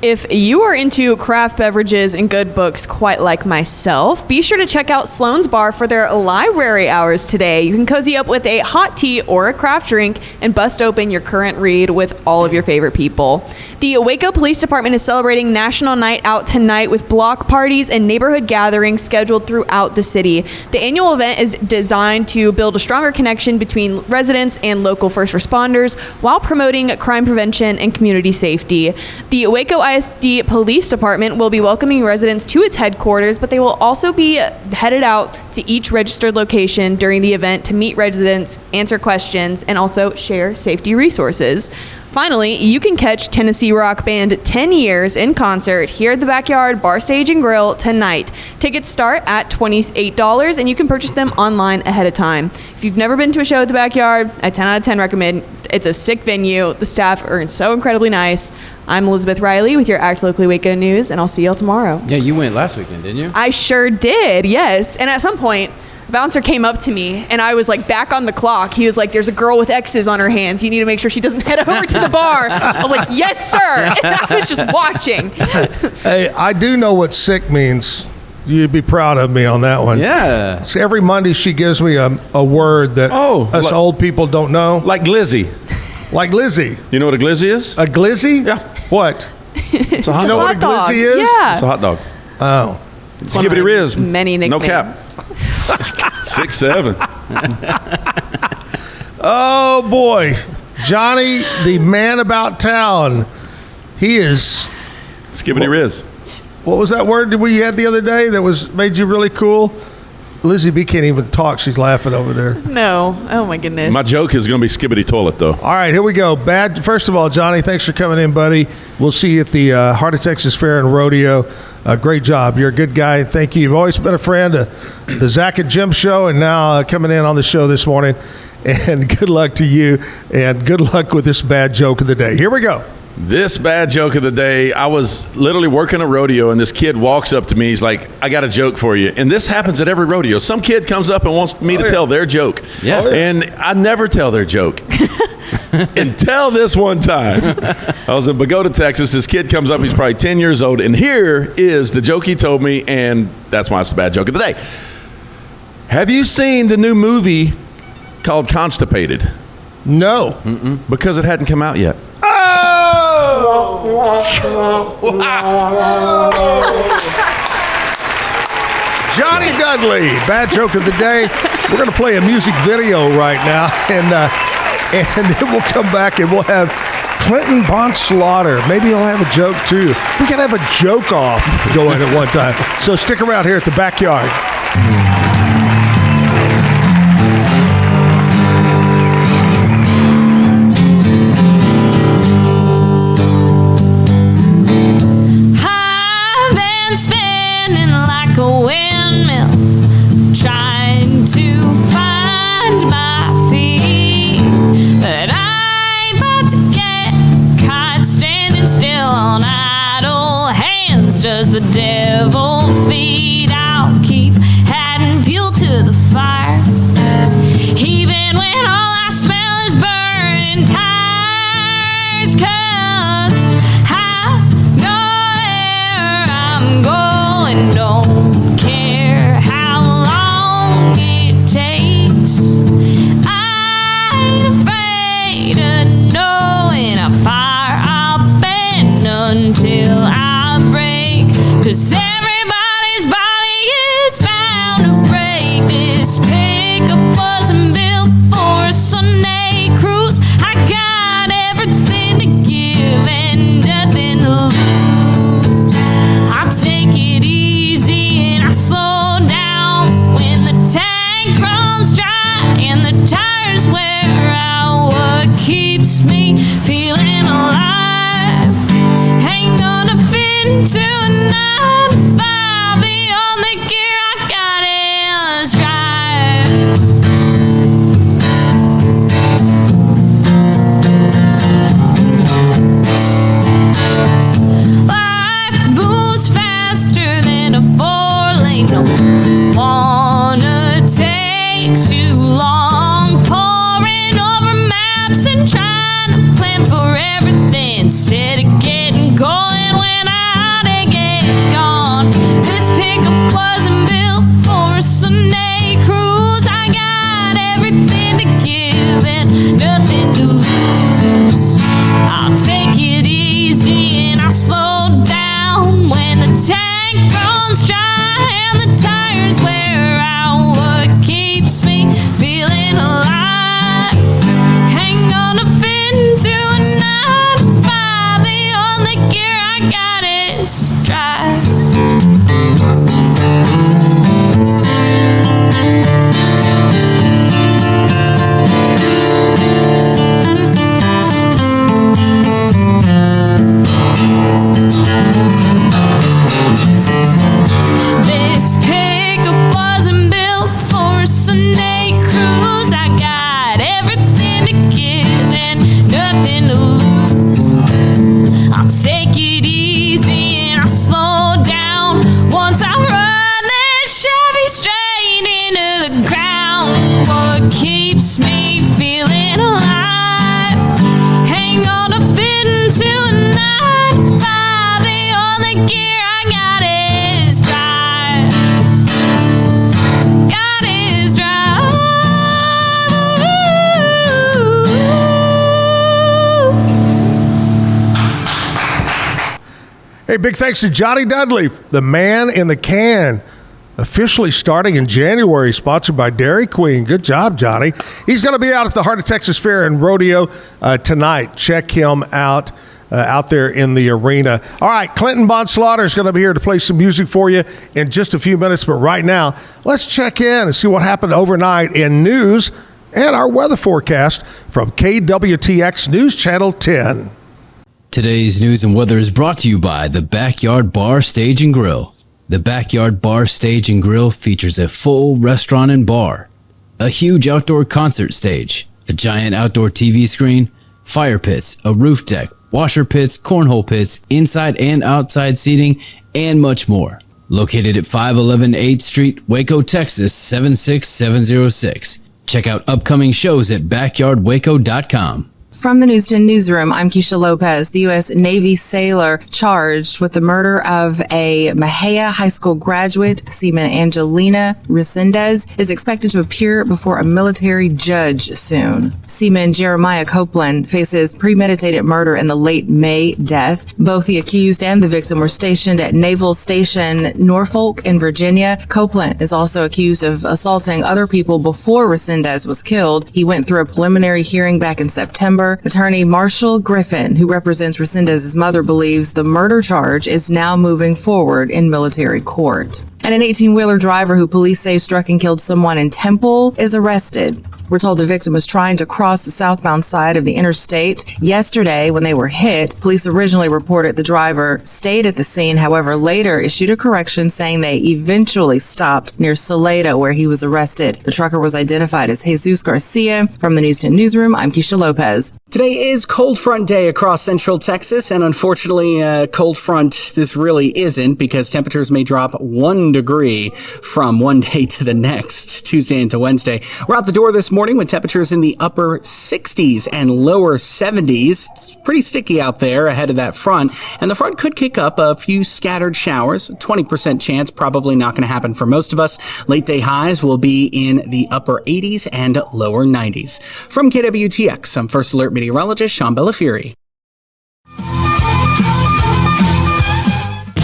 If you are into craft beverages and good books quite like myself, be sure to check out Sloan's Bar for their library hours today. You can cozy up with a hot tea or a craft drink and bust open your current read with all of your favorite people. The Waco Police Department is celebrating National Night Out tonight with block parties and neighborhood gatherings scheduled throughout the city. The annual event is designed to build a stronger connection between residents and local first responders while promoting crime prevention and community safety. The Waco ISD Police Department will be welcoming residents to its headquarters, but they will also be headed out to each registered location during the event to meet residents, answer questions, and also share safety resources. Finally, you can catch Tennessee rock band 10 Years in concert here at the Backyard Bar Stage and Grill tonight. Tickets start at $28 and you can purchase them online ahead of time. If you've never been to a show at the Backyard, I 10 out of 10 recommend. It's a sick venue. The staff are so incredibly nice. I'm Elizabeth Riley with your Act Locally Waco News, and I'll see y'all tomorrow. Yeah, you went last weekend, didn't you? I sure did, yes. And at some point, a bouncer came up to me, and I was like back on the clock. He was like, "There's a girl with X's on her hands. You need to make sure she doesn't head over to the bar." I was like, "Yes, sir." And I was just watching. Hey, I do know what sick means. You'd be proud of me on that one. Yeah. So every Monday she gives me a word that us old people don't know. Like glizzy. Like Lizzie. You know what a glizzy is? A glizzy? Yeah. What? It's a hot You know dog. what a glizzy is? Yeah. It's a hot dog. Oh. It's one of Skibbity my Riz. many No nicknames. cap. 6'7". Oh, boy. Johnny, the man about town. He is... Skibbity Riz. What was that word that we had the other day that made you really cool? Lizzie B can't even talk. She's laughing over there. No. Oh, my goodness. My joke is going to be skibbity toilet, though. All right, here we go. First of all, Johnny, thanks for coming in, buddy. We'll see you at the Heart of Texas Fair and Rodeo. Great job. You're a good guy. Thank you. You've always been a friend of the Zach and Jim show, and now coming in on the show this morning. And good luck to you, and good luck with this bad joke of the day. Here we go. This bad joke of the day, I was literally working a rodeo, and this kid walks up to me. He's like, "I got a joke for you." And this happens at every rodeo. Some kid comes up and wants me to tell their joke. Yeah. And I never tell their joke. Until this one time. I was in Bogota, Texas. This kid comes up. He's probably 10 years old. And here is the joke he told me, and that's why it's the bad joke of the day. Have you seen the new movie called Constipated? No. Mm-mm. Because it hadn't come out yet. Johnny Dudley, bad joke of the day. We're going to play a music video right now, and then we'll come back and we'll have Clinton Bond Slaughter. Maybe he'll have a joke too. We can have a joke off going at one time. So stick around here at the Backyard. just the devil feed. I'll keep adding fuel to the fire, even when all I smell is burning tires. 'Cause I know where I'm going, don't care how long it takes. I ain't afraid of knowing how far I'll bend until I break. 'Cause everybody's body is bound to break. This pickup wasn't built for a Sunday cruise. I got everything to give and nothing to lose. I take it easy and I slow down when the tank runs dry and the tires wear out. What keeps me feeling alive ain't gonna fit into a 9-to-5. The only gear I got is drive. Life moves faster than a 4-lane. Don't wanna take too long, poring over maps and trying to plan for everything instead of getting going when I oughta get gone. This pickup wasn't built for a Sunday cruise. I got everything to give and nothing to lose. I'll take it easy and I'll slow down when the tank runs dry and the tires wear out. What keeps me feeling alive ain't gonna fit into a 9-to-5. The only gear I got is drive. This pickup wasn't built for a Sunday cruise. I got everything to give and nothing to lose. I'll take it easy and I'll slow down once I run this Chevy straight into the ground. What keeps me feeling alive ain't gonna fit into a 9-to-5. The only gear I got is drive. Got is drive. Hey, big thanks to Johnny Dudley, the man in the can, officially starting in January, sponsored by Dairy Queen. Good job, Johnny. He's going to be out at the Heart of Texas Fair and Rodeo tonight. Check him out there in the arena. All right, Clinton Bonslaughter is going to be here to play some music for you in just a few minutes. But right now, let's check in and see what happened overnight in news and our weather forecast from KWTX News Channel 10. Today's news and weather is brought to you by the Backyard Bar, Stage and Grill. The Backyard Bar, Stage and Grill features a full restaurant and bar, a huge outdoor concert stage, a giant outdoor TV screen, fire pits, a roof deck, washer pits, cornhole pits, inside and outside seating, and much more. Located at 511 8th Street, Waco, Texas 76706. Check out upcoming shows at backyardwaco.com. From the News 10 newsroom, I'm Keisha Lopez. The U.S. Navy sailor charged with the murder of a Mejia High School graduate, Seaman Angelina Resendez, is expected to appear before a military judge soon. Seaman Jeremiah Copeland faces premeditated murder in the late May death. Both the accused and the victim were stationed at Naval Station Norfolk in Virginia. Copeland is also accused of assaulting other people before Resendez was killed. He went through a preliminary hearing back in September. Attorney Marshall Griffin, who represents Resendez's mother, believes the murder charge is now moving forward in military court. And an 18-wheeler driver who police say struck and killed someone in Temple is arrested. We're told the victim was trying to cross the southbound side of the interstate. Yesterday, when they were hit, police originally reported the driver stayed at the scene, however, later issued a correction saying they eventually stopped near Salado, where he was arrested. The trucker was identified as Jesus Garcia. From the News 10 newsroom, I'm Keisha Lopez. Today is cold front day across central Texas, and unfortunately, cold front this really isn't, because temperatures may drop 1 degree from one day to the next, Tuesday into Wednesday. We're out the door this morning with temperatures in the upper 60s and lower 70s. It's pretty sticky out there ahead of that front, and the front could kick up a few scattered showers. 20% chance, probably not going to happen for most of us. Late day highs will be in the upper 80s and lower 90s. From KWTX, I'm First Alert meteorologist Sean Bellafieri.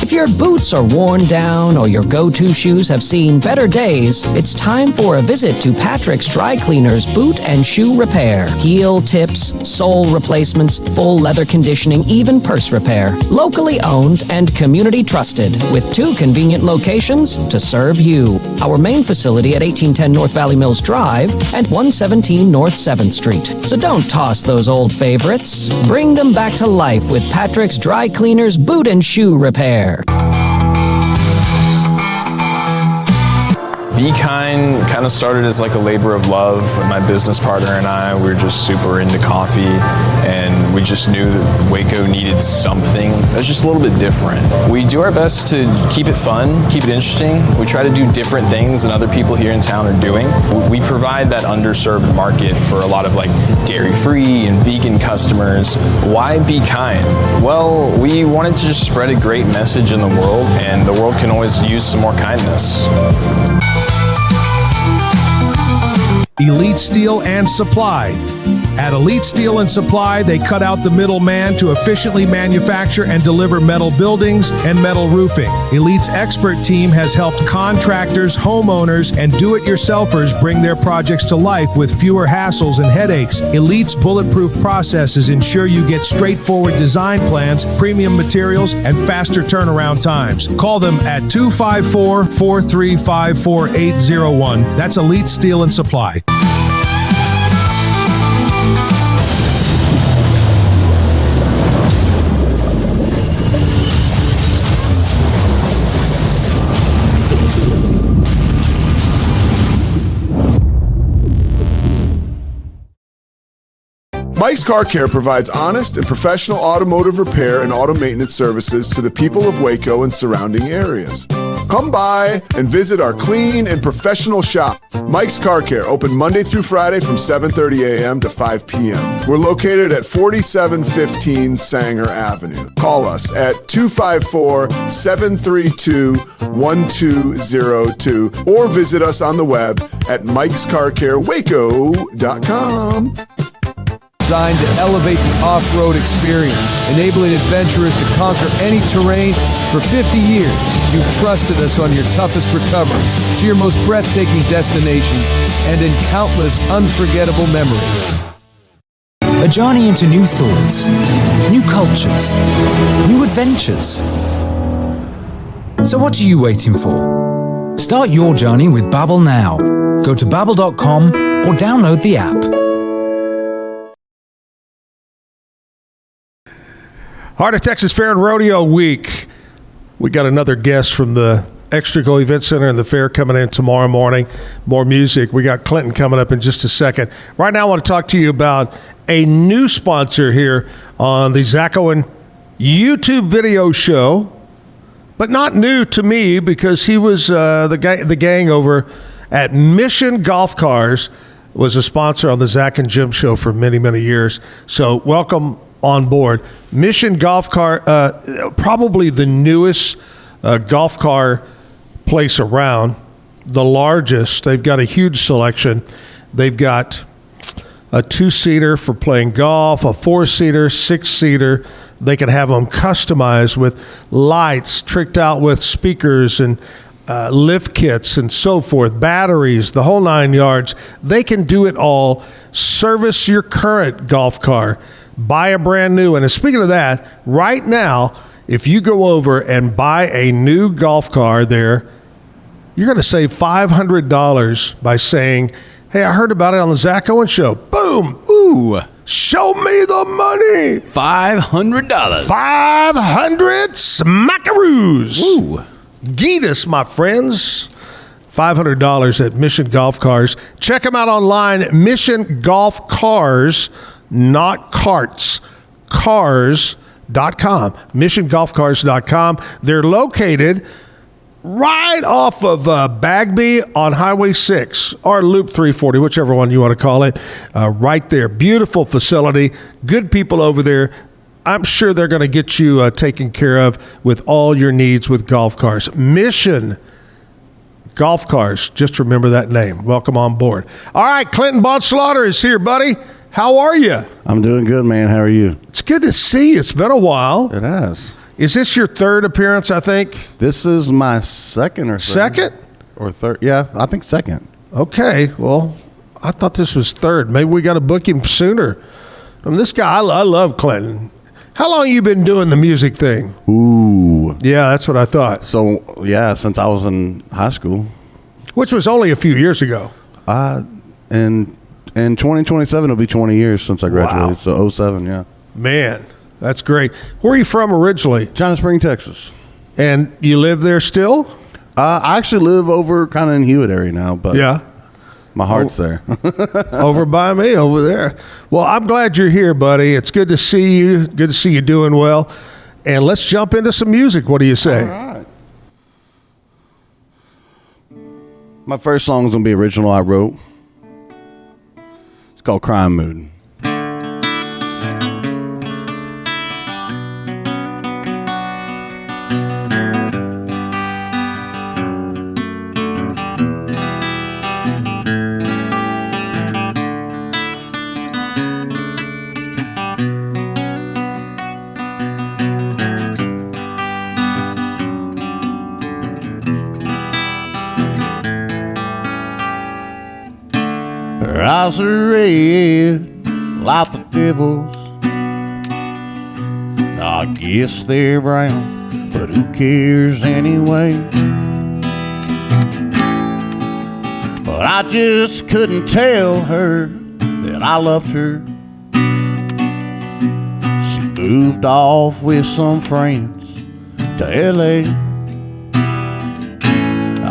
If your boots are worn down or your go-to shoes have seen better days, it's time for a visit to Patrick's Dry Cleaners Boot and Shoe Repair. Heel tips, sole replacements, full leather conditioning, even purse repair. Locally owned and community trusted, with 2 convenient locations to serve you. Our main facility at 1810 North Valley Mills Drive and 117 North 7th Street. So don't toss those old favorites. Bring them back to life with Patrick's Dry Cleaners Boot and Shoe Repair. Be Kind kind of started as like a labor of love. My business partner and I, we were just super into coffee, and we just knew that Waco needed something that's just a little bit different. We do our best to keep it fun, keep it interesting. We try to do different things than other people here in town are doing. We provide that underserved market for a lot of like dairy-free and vegan customers. Why Be Kind? Well, we wanted to just spread a great message in the world, and the world can always use some more kindness. Elite Steel and Supply. At Elite Steel and Supply, they cut out the middleman to efficiently manufacture and deliver metal buildings and metal roofing. Elite's expert team has helped contractors, homeowners, and do-it-yourselfers bring their projects to life with fewer hassles and headaches. Elite's bulletproof processes ensure you get straightforward design plans, premium materials, and faster turnaround times. Call them at 254-435-4801. That's Elite Steel and Supply. Mike's Car Care provides honest and professional automotive repair and auto maintenance services to the people of Waco and surrounding areas. Come by and visit our clean and professional shop. Mike's Car Care, open Monday through Friday from 7:30 a.m. to 5 p.m. We're located at 4715 Sanger Avenue. Call us at 254-732-1202 or visit us on the web at mikescarcarewaco.com. Designed to elevate the off-road experience, enabling adventurers to conquer any terrain. For 50 years, you've trusted us on your toughest recoveries, to your most breathtaking destinations, and in countless unforgettable memories. A journey into new thoughts, new cultures, new adventures. So what are you waiting for? Start your journey with Babbel now. Go to babbel.com or download the app. Heart of Texas Fair and Rodeo Week. We got another guest from the Extraco Event Center and the fair coming in tomorrow morning. More music. We got Clinton coming up in just a second. Right now I want to talk to you about a new sponsor here on the Zach Owen YouTube video show, but not new to me because he was the gang over at Mission Golf Cars was a sponsor on the Zach and Jim show for many, many years. So welcome on board. Mission Golf Car, probably the newest golf car place around, the largest. They've got a huge selection. They've got a 2-seater for playing golf, a 4-seater, 6-seater. They can have them customized with lights, tricked out with speakers and lift kits and so forth, batteries, the whole 9 yards. They can do it all. Service your current golf car. Buy a brand new. And speaking of that, right now, if you go over and buy a new golf car there, you're going to save $500 by saying, hey, I heard about it on the Zach Owen show. Boom. Ooh. Show me the money. $500. 500 smackaroos. Ooh. Get us, my friends. $500 at Mission Golf Cars. Check them out online, missiongolfcars.com. not carts, cars.com, missiongolfcars.com. They're located right off of Bagby on Highway 6 or Loop 340, whichever one you want to call it, right there. Beautiful facility, good people over there. I'm sure they're going to get you taken care of with all your needs with golf cars. Mission Golf Cars. Just remember that name. Welcome on board. All right, Clinton Bonslaughter is here, buddy. How are you? I'm doing good, man. How are you? It's good to see you. It's been a while. It has. Is this your third appearance, I think? This is my second or third. Second? Or third. Yeah, I think second. Okay. Well, I thought this was third. Maybe we got to book him sooner. I mean, this guy, I love Clinton. How long you been doing the music thing? Ooh. Yeah, that's what I thought. So, yeah, since I was in high school. Which was only a few years ago. In 2027, it'll be 20 years since I graduated. Wow. So, 07, yeah. Man, that's great. Where are you from originally? China Spring, Texas. And you live there still? I actually live over kind of in Hewitt area now, but yeah, my heart's there. Over by me, over there. Well, I'm glad you're here, buddy. It's good to see you. Good to see you doing well. And let's jump into some music. What do you say? All right. My first song is going to be original I wrote. It's called Crime Mood. Her eyes are red like the devil's. I guess they're brown, but who cares anyway? But I just couldn't tell her that I loved her. She moved off with some friends to LA.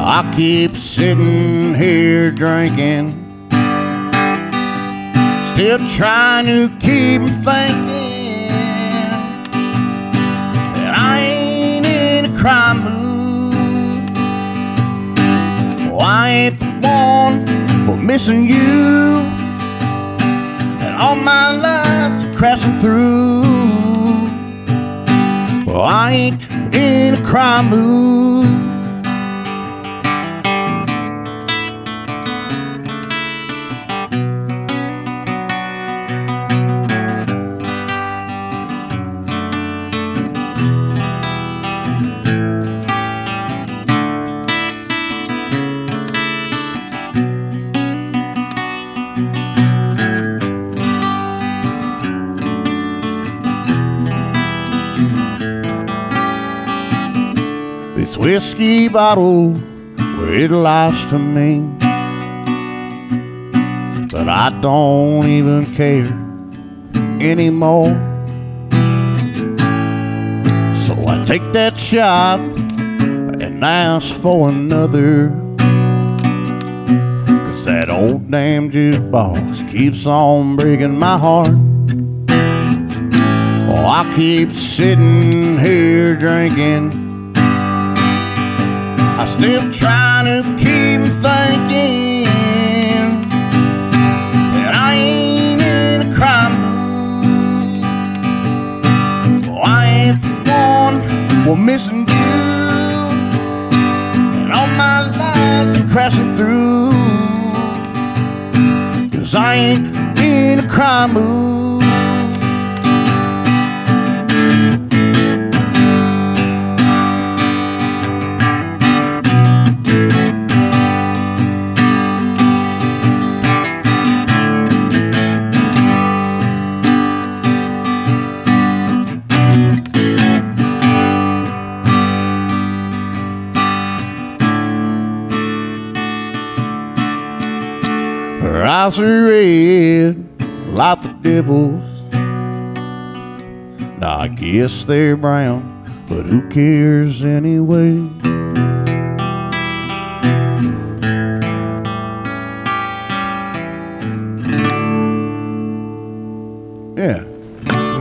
I keep sitting here drinking, still trying to keep thinking that I ain't in a crime mood. Oh, I ain't the one for missing you, and all my life crashing through. Well, I ain't in a crime mood. This whiskey bottle, where it lies to me, but I don't even care anymore. So I take that shot and ask for another, 'cause that old damn jukebox keeps on breaking my heart. Oh, I keep sitting here drinking, I'm still trying to keep thinking that I ain't in a crime mood. Oh, I ain't the one for missing you, and all my lives are crashing through, 'cause I ain't in a crime mood. Her eyes are red like the devil's. Now I guess they're brown, but who cares anyway?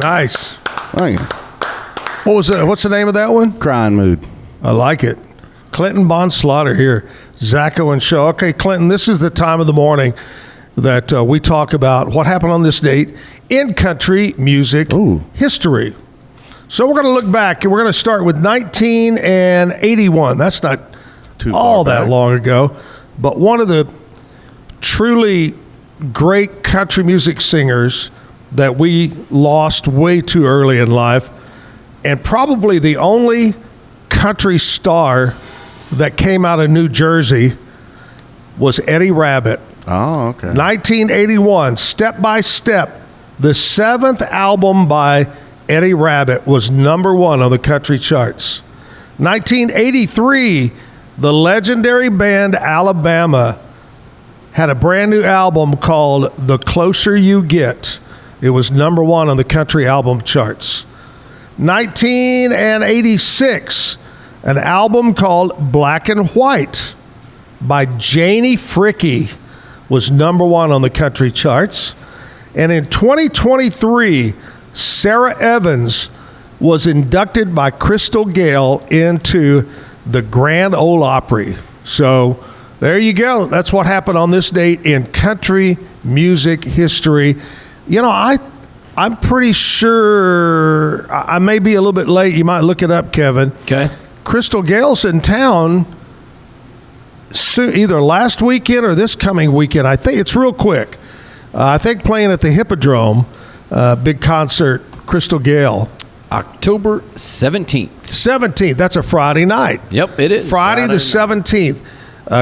Nice. Thank you. What's the name of that one? Crying Mood. I like it. Clinton Bond Slaughter here. Zacho and Show. Okay, Clinton, this is the time of the morning that we talk about what happened on this date in country music history. So we're going to look back, and we're going to start with 1981. That's not all that long ago, but one of the truly great country music singers that we lost way too early in life, and probably the only country star that came out of New Jersey was Eddie Rabbitt. Oh, okay. 1981, Step by Step, the 7th album by Eddie Rabbitt, was number 1 on the country charts. 1983, the legendary band Alabama had a brand new album called The Closer You Get. It was number 1 on the country album charts. 1986, an album called Black and White by Janie Fricke was number 1 on the country charts. And in 2023, Sarah Evans was inducted by Crystal Gayle into the Grand Ole Opry. So there you go. That's what happened on this date in country music history. You know, I'm pretty sure I may be a little bit late. You might look it up, Kevin. Okay. Crystal Gayle's in town either last weekend or this coming weekend. I think it's real quick. I think playing at the Hippodrome, big concert, Crystal Gayle. October 17th. 17th. That's a Friday night. Yep, it is. Friday the 17th.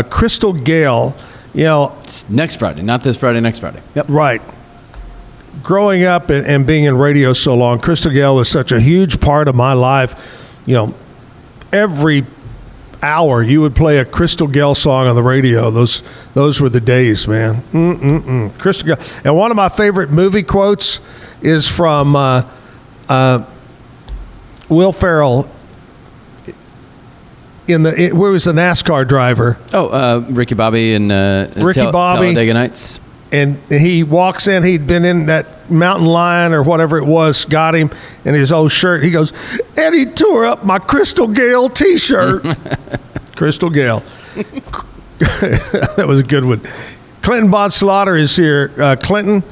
Crystal Gayle, you know. It's next Friday, not this Friday, next Friday. Yep. Right. Growing up and being in radio so long, Crystal Gayle was such a huge part of my life. You know, every hour you would play a Crystal Gayle song on the radio. Those were the days, man. Crystal Gayle. And one of my favorite movie quotes is from Will Ferrell where he was the NASCAR driver. Ricky Bobby and Talladega Nights. And he walks in. He'd been in that mountain lion or whatever it was, got him in his old shirt. He goes, and he tore up my Crystal Gayle T-shirt. Crystal Gayle. That was a good one. Clinton Bond Slaughter is here. Clinton,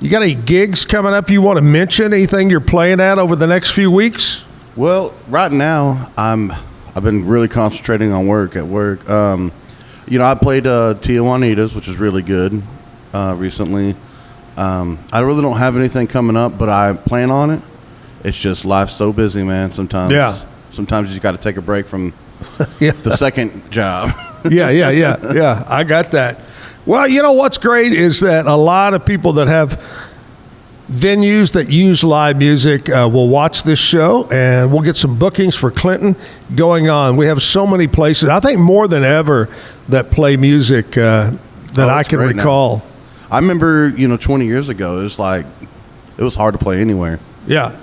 you got any gigs coming up you want to mention? Anything you're playing at over the next few weeks? Well, right now I've been really concentrating on work. You know, I played Tia Juanita's, which is really good. Recently. I really don't have anything coming up, but I plan on it. It's just life's so busy, man. Sometimes you just got to take a break from the second job. Yeah. I got that. Well, you know what's great is that a lot of people that have venues that use live music will watch this show, and we'll get some bookings for Clinton going on. We have so many places, I think more than ever, that play music that I can recall. Now. I remember, 20 years ago, it was hard to play anywhere. Yeah.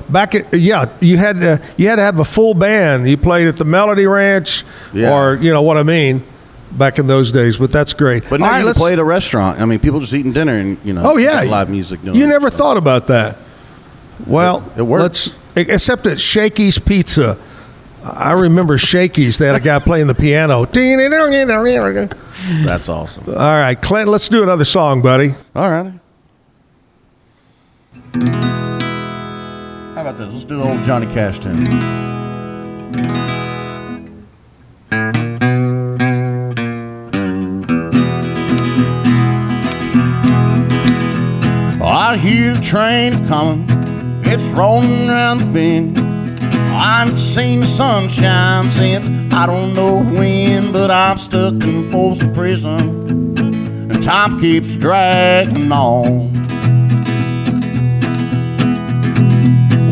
Back at you had to have a full band. You played at the Melody Ranch, or what I mean, back in those days. But that's great. But now you can play at a restaurant. I mean, people just eating dinner and live music. You never thought about that. Well, it works. Except at Shakey's Pizza. I remember Shakey's. They had a guy playing the piano. That's awesome. All right, Clint, let's do another song, buddy. All right. How about this? Let's do the old Johnny Cash tune. I hear the train coming. It's rolling around the bend. I ain't seen the sunshine since I don't know when, but I'm stuck in Folsom Prison, and time keeps dragging on.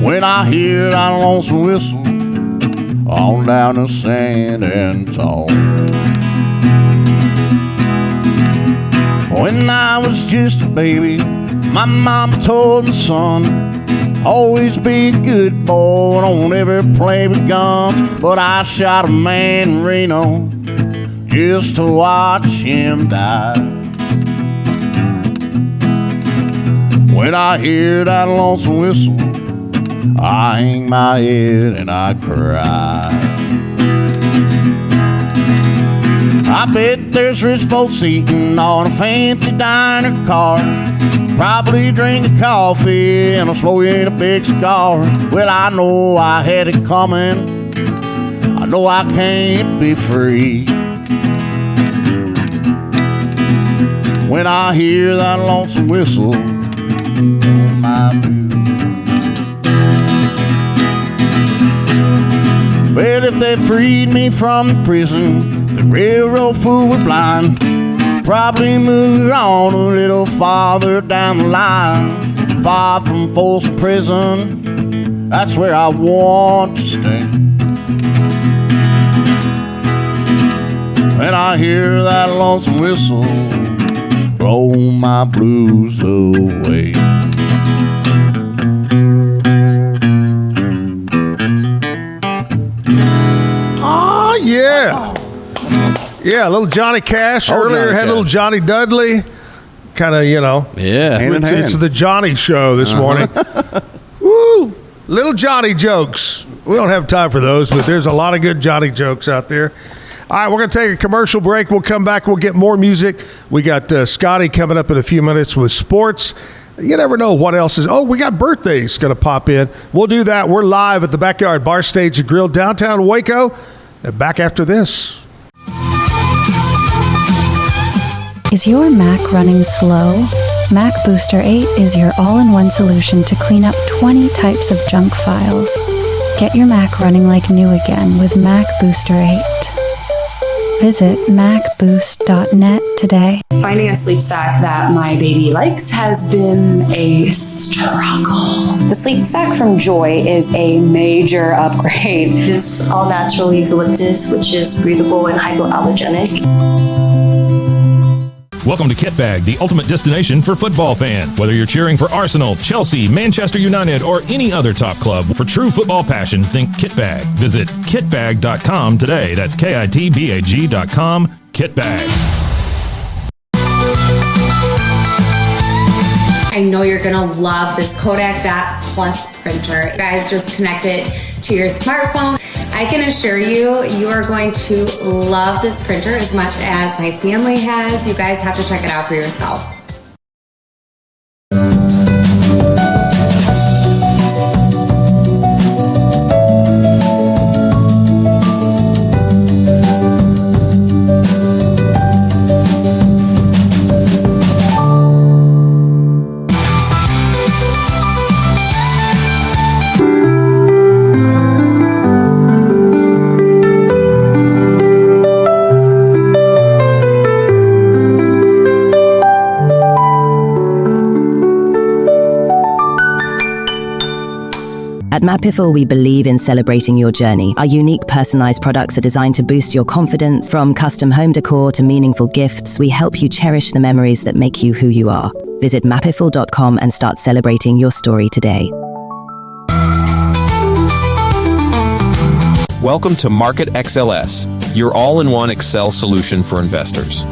When I hear that lonesome whistle on down to San Antonio. When I was just a baby, my mama told me, son, always be a good boy, don't ever play with guns. But I shot a man in Reno just to watch him die. When I hear that lonesome whistle, I hang my head and I cry. I bet there's rich folks eating on a fancy diner car, probably drinking coffee and I'm smoking a big cigar. Well, I know I had it coming, I know I can't be free. When I hear that lonesome whistle, oh my blues. Well, if they freed me from the prison, the railroad fool was blind, probably move on a little farther down the line, far from Folsom Prison. That's where I want to stay. When I hear that lonesome whistle, blow my blues away. Oh, yeah. Yeah, little Johnny Cash. Earlier had little Johnny Dudley. Kind of, Yeah. Hand in hand. It's the Johnny Show this morning. Woo! Little Johnny jokes. We don't have time for those, but there's a lot of good Johnny jokes out there. All right, we're going to take a commercial break. We'll come back. We'll get more music. We got Scotty coming up in a few minutes with sports. You never know what else is. Oh, we got birthdays going to pop in. We'll do that. We're live at the Backyard Bar Stage and Grill, downtown Waco. And back after this. Is your Mac running slow? Mac Booster 8 is your all-in-one solution to clean up 20 types of junk files. Get your Mac running like new again with Mac Booster 8. Visit macboost.net today. Finding a sleep sack that my baby likes has been a struggle. The sleep sack from Joy is a major upgrade. It is all natural eucalyptus, which is breathable and hypoallergenic. Welcome to Kit Bag, the ultimate destination for football fans. Whether you're cheering for Arsenal, Chelsea, Manchester United, or any other top club, for true football passion, think Kit Bag. Visit kitbag.com today. That's kitbag.com. Kit Bag. I know you're gonna love this Kodak Dot Plus printer. You guys just connect it to your smartphone. I can assure you, you are going to love this printer as much as my family has. You guys have to check it out for yourself. At Mapiful, we believe in celebrating your journey. Our unique personalized products are designed to boost your confidence. From custom home decor to meaningful gifts, we help you cherish the memories that make you who you are. Visit mapiful.com and start celebrating your story today. Welcome to Market XLS, your all-in-one Excel solution for investors.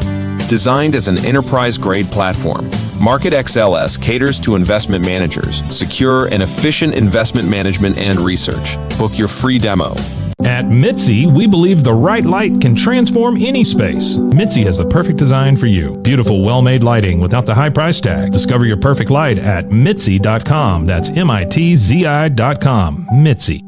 Designed as an enterprise-grade platform, Market XLS caters to investment managers, secure and efficient investment management and research. Book your free demo. At Mitzi, we believe the right light can transform any space. Mitzi has the perfect design for you. Beautiful, well-made lighting without the high price tag. Discover your perfect light at Mitzi.com. That's MITZI.com. Mitzi.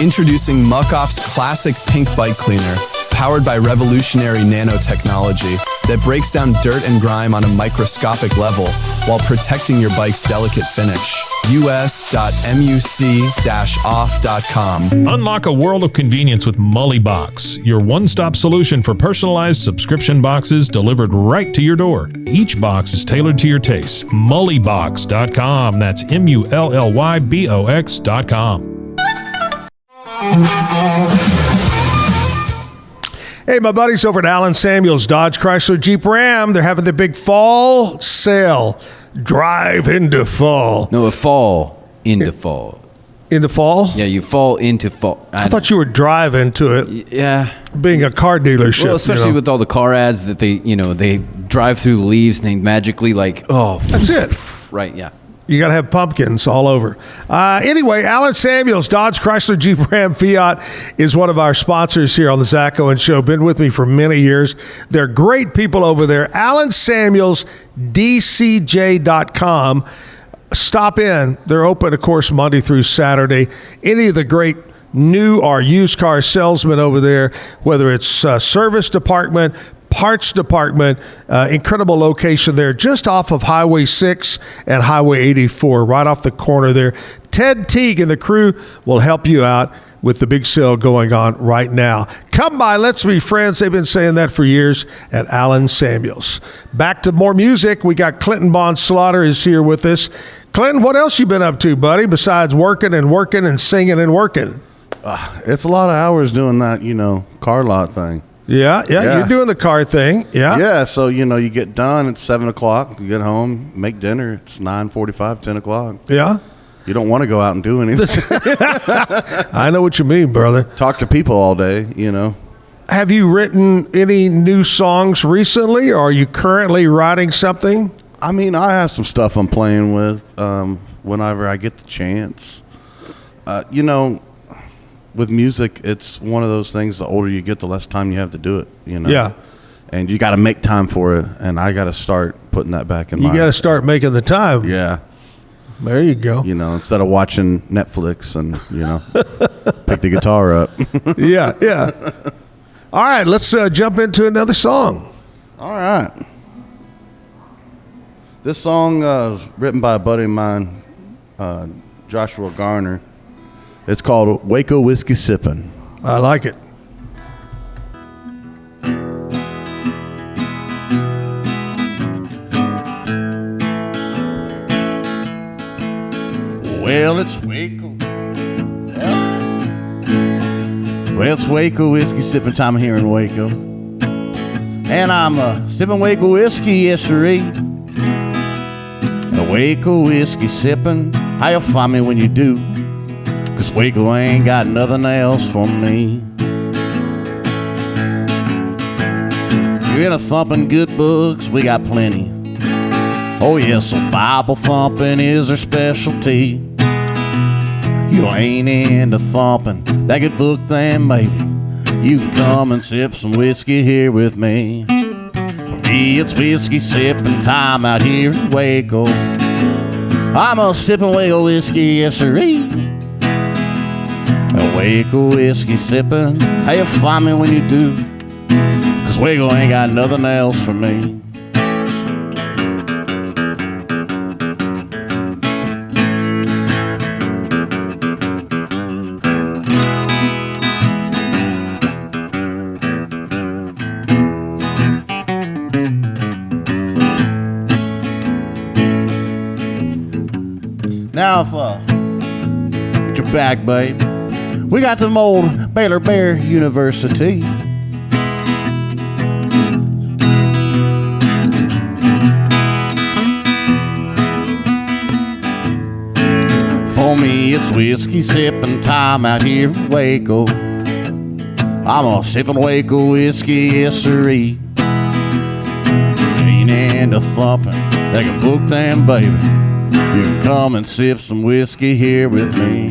Introducing Muck-Off's classic pink bike cleaner, powered by revolutionary nanotechnology that breaks down dirt and grime on a microscopic level while protecting your bike's delicate finish. us.muc-off.com. Unlock a world of convenience with Mullybox, your one-stop solution for personalized subscription boxes delivered right to your door. Each box is tailored to your taste. Mullybox.com. That's MULLYBOX.com. Hey, my buddies over at Allen Samuels Dodge Chrysler Jeep Ram, they're having the big fall sale. Drive into fall. No, a fall into fall. In the fall? Yeah, you fall into fall. I thought you were driving to it. Yeah. Being a car dealership. Well, especially with all the car ads that they drive through the leaves and they magically That's it. Right, yeah. You got to have pumpkins all over. Anyway, Alan Samuels, Dodge, Chrysler, Jeep, Ram, Fiat is one of our sponsors here on the Zach Owen Show. Been with me for many years. They're great people over there. Alan Samuels, DCJ.com. Stop in. They're open, of course, Monday through Saturday. Any of the great new or used car salesmen over there, whether it's service department, parts department, incredible location there just off of Highway 6 and Highway 84, right off the corner there. Ted Teague and the crew will help you out with the big sale going on right now. Come by, let's be friends. They've been saying that for years at Alan Samuels. Back to more music. We got Clinton Bond Slaughter is here with us. Clinton, what else you been up to, buddy, besides working and singing and working? It's a lot of hours doing that, car lot thing. Yeah, you're doing the car thing. Yeah, so, you get done at 7 o'clock, you get home, make dinner, it's 9:45, 10 o'clock. Yeah. You don't want to go out and do anything. I know what you mean, brother. Talk to people all day, Have you written any new songs recently, or are you currently writing something? I mean, I have some stuff I'm playing with whenever I get the chance. With music, it's one of those things, the older you get, the less time you have to do it, Yeah. And you got to make time for it, and I got to start putting that back in You got to start making the time. Yeah. There you go. Instead of watching Netflix and, pick the guitar up. Yeah. All right, let's jump into another song. All right. This song is written by a buddy of mine, Joshua Garner. It's called Waco Whiskey Sippin'. I like it. Well, it's Waco. Well, it's Waco whiskey sipping time here in Waco. And I'm sipping Waco whiskey, yes sirree. Waco whiskey sipping, how you find me when you do? 'Cause Waco ain't got nothing else for me. You're into thumping good books, we got plenty. Oh yes, so Bible thumping is our specialty. You ain't into thumping that good book, then maybe you can come and sip some whiskey here with me. For me, it's whiskey sipping time out here in Waco. I'm a sipping Waco whiskey, yes sirree. A Waco whiskey sipping, how you find me when you do? 'Cause Waco ain't got nothing else for me. Now, get your back, babe. We got them old Baylor Bear University. For me, it's whiskey sipping time out here in Waco. I'm a sipping Waco whiskey, yes sirree. Ain't into thumping, they can book them, baby. You can come and sip some whiskey here with me.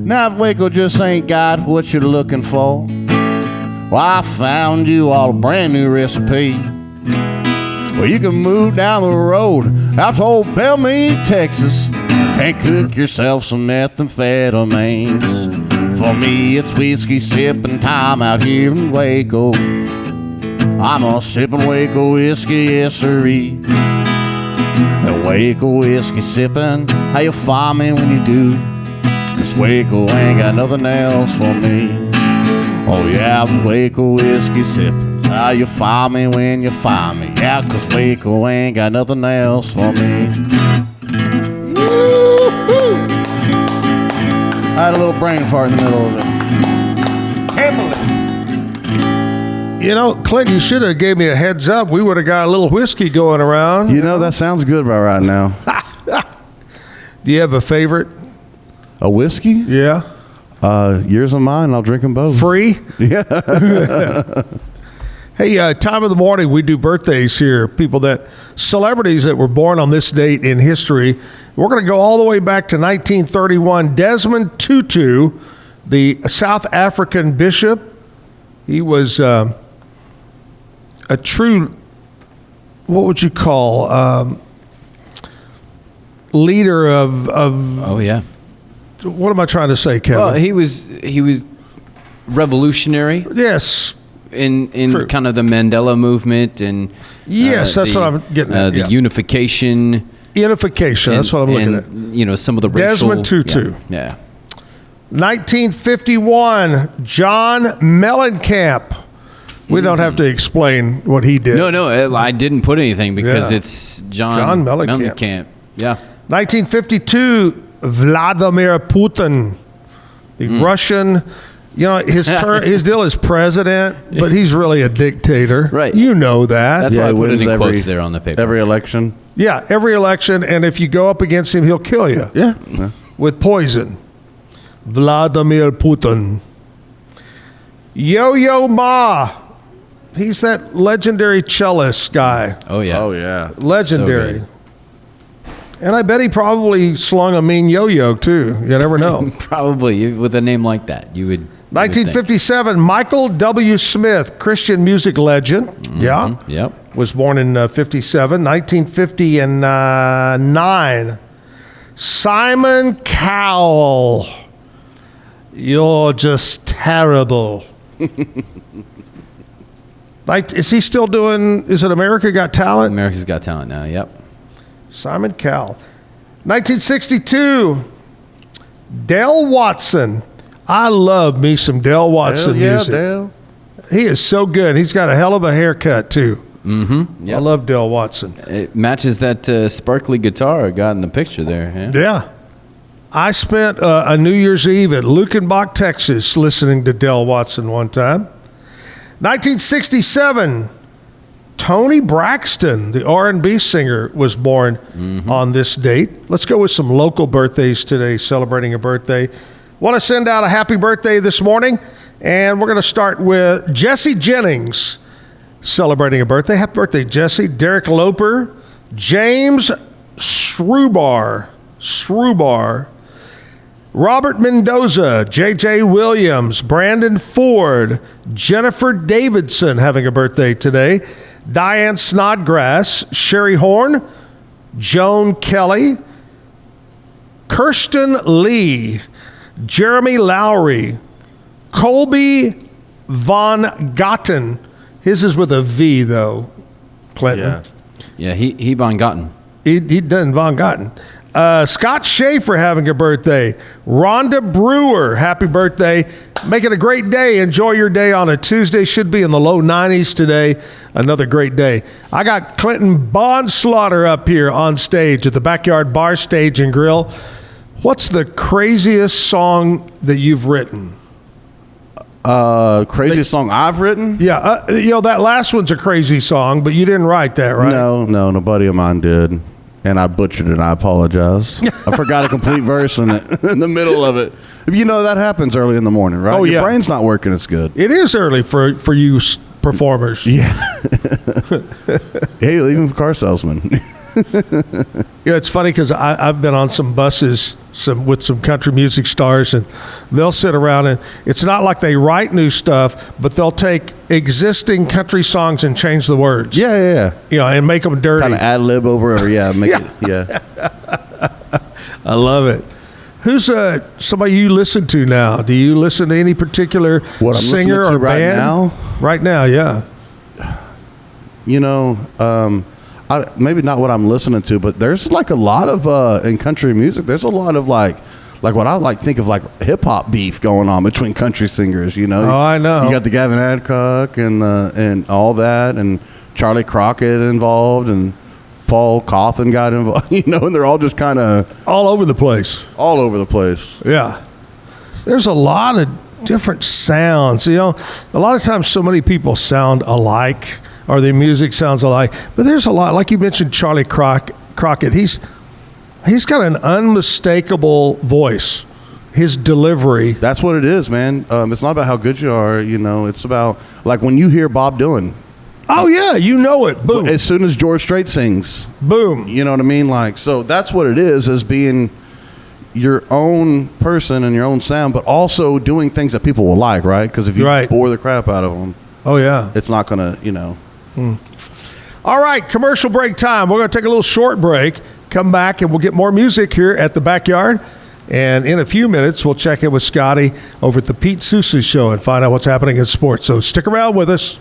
Now if Waco just ain't got what you're looking for, well, I found you all a brand new recipe. Well, you can move down the road out to old Bellmead, Texas, and cook yourself some methamphetamines. For me, it's whiskey sipping time out here in Waco. I'm a sipping Waco whiskey, yes sirree. A Waco whiskey sipping, how you find me when you do? 'Cause Waco ain't got nothing else for me. Oh yeah, I'm Waco whiskey sipping. How you find me when you find me. Yeah, 'cause Waco ain't got nothing else for me. little brain fart in the middle of it. Handle it. You know, Clint, you should have gave me a heads up. We would have got a little whiskey going around. You know, that sounds good right now. Do you have a favorite? A whiskey? Yeah. Yours and mine. I'll drink them both. Free? Yeah. Hey, time of the morning, we do birthdays here. Celebrities that were born on this date in history. We're going to go all the way back to 1931. Desmond Tutu, the South African bishop. He was a true, what would you call, leader of Oh yeah. What am I trying to say, Kevin? Well, he was revolutionary. Yes. In kind of the Mandela movement and yes, that's what I'm getting at. The unification. That's what I'm looking at. You know, some of the racial. Desmond Tutu. Yeah. 1951, John Mellencamp. We don't have to explain what he did. No, I didn't put anything because it's John Mellencamp. Yeah. 1952, Vladimir Putin, the Russian. You know, his deal is president, but he's really a dictator. Right. You know that. That's why I put it in quotes there on the paper. Every election. Yeah, every election, and if you go up against him, he'll kill you. Yeah. With poison. Vladimir Putin. Yo-Yo Ma. He's that legendary cellist guy. Oh, yeah. Oh, yeah. Legendary. So and I bet he probably slung a mean yo-yo, too. You never know. Probably. With a name like that, you would... 1957, Michael W. Smith, Christian music legend. Yeah. Yep. Was born in 57. 1959, Simon Cowell. You're just terrible. Is he still doing, is it America Got Talent? America's Got Talent now, yep. Simon Cowell. 1962, Dale Watson. I love me some Dale Watson music. Dale. He is so good. He's got a hell of a haircut, too. Mm-hmm. Yep. I love Dale Watson. It matches that sparkly guitar I got in the picture there. Yeah. I spent a New Year's Eve at Lukenbach, Texas, listening to Dale Watson one time. 1967, Tony Braxton, the R&B singer, was born on this date. Let's go with some local birthdays today, celebrating a birthday. Want to send out a happy birthday this morning, and we're going to start with Jesse Jennings, celebrating a birthday. Happy birthday, Jesse. Derek Loper, James Srubar, Robert Mendoza, J.J. Williams, Brandon Ford, Jennifer Davidson having a birthday today, Diane Snodgrass, Sherry Horn, Joan Kelly, Kirsten Lee, Jeremy Lowry, Colby Von Gotten. His is with a V, though, Clinton. Yeah, he Von Gotten. He done Von Gotten. Scott Schaefer having a birthday. Rhonda Brewer, happy birthday. Make it a great day. Enjoy your day on a Tuesday. Should be in the low 90s today. Another great day. I got Clinton Bonslaughter up here on stage at the Backyard Bar Stage and Grill. What's the craziest song that you've written? Craziest song I've written? Yeah, that last one's a crazy song, but you didn't write that, right? No, a buddy of mine did. And I butchered it. I apologize. I forgot a complete verse in the middle of it. You know, that happens early in the morning, right? Oh, Your brain's not working as good. It is early for you performers. Yeah. Hey, even for car salesmen. Yeah, it's funny because I've been on some buses with some country music stars, and they'll sit around, and it's not like they write new stuff, but they'll take existing country songs and change the words. Yeah. And make them dirty. Kind of ad lib over it. Yeah. I love it. Who's somebody you listen to now? Do you listen to any particular singer or band? Right now, yeah. Maybe not what I'm listening to, but there's like a lot of in country music. There's a lot of like what I think of like hip hop beef going on between country singers. You know? Oh, I know. You got the Gavin Adcock and all that, and Charlie Crockett involved, and Paul Cawthon got involved. And they're all just kind of all over the place. All over the place. Yeah. there's a lot of different sounds. You know, a lot of times so many people sound alike, or their music sounds alike. But there's a lot, like you mentioned, Charlie Crockett. He's got an unmistakable voice. His delivery. That's what it is, man. It's not about how good you are. You know, it's about like when you hear Bob Dylan. Oh yeah, you know it. Boom. As soon as George Strait sings, boom. You know what I mean? Like, so that's what it is being your own person and your own sound, but also doing things that people will like, right? Because if you bore the crap out of them, oh yeah, it's not gonna, you know. All right, commercial break time. We're gonna take a little short break. Come back and we'll get more music here at the Backyard. And in a few minutes, we'll check in with Scotty over at the Pete Sousa Show and find out what's happening in sports. So stick around with us.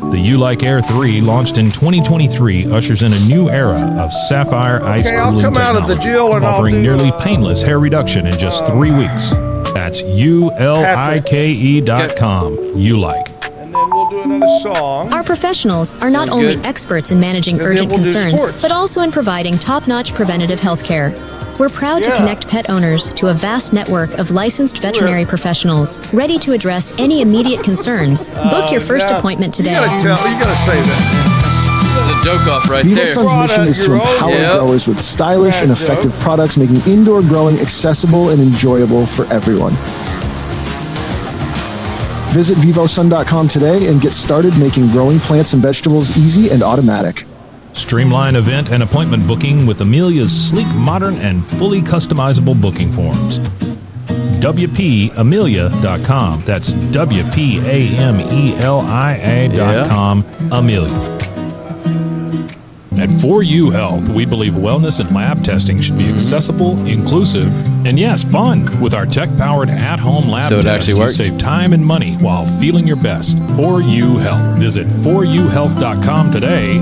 The You Like Air 3, launched in 2023, ushers in a new era of sapphire ice cooling come out technology, of the deal and I'll offering do, nearly painless hair reduction in just 3 weeks. That's ULIKE.com. You like. And then we'll do another song. Our professionals are not only experts in managing urgent concerns, but also in providing top-notch preventative health care. We're proud to connect pet owners to a vast network of licensed veterinary professionals, ready to address any immediate concerns. Book your first appointment today. You gotta say that. The joke off right Vivo there. Sun's mission is to empower growers with stylish and effective products, making indoor growing accessible and enjoyable for everyone. Visit vivosun.com today and get started making growing plants and vegetables easy and automatic. Streamline event and appointment booking with Amelia's sleek, modern, and fully customizable booking forms. WPAmelia.com. That's WPAMELIA.com. Amelia. At 4U Health, we believe wellness and lab testing should be accessible, inclusive, and yes, fun. With our tech-powered at-home lab So it tests, actually you works? save time and money while feeling your best. 4U Health. Visit 4uhealth.com today.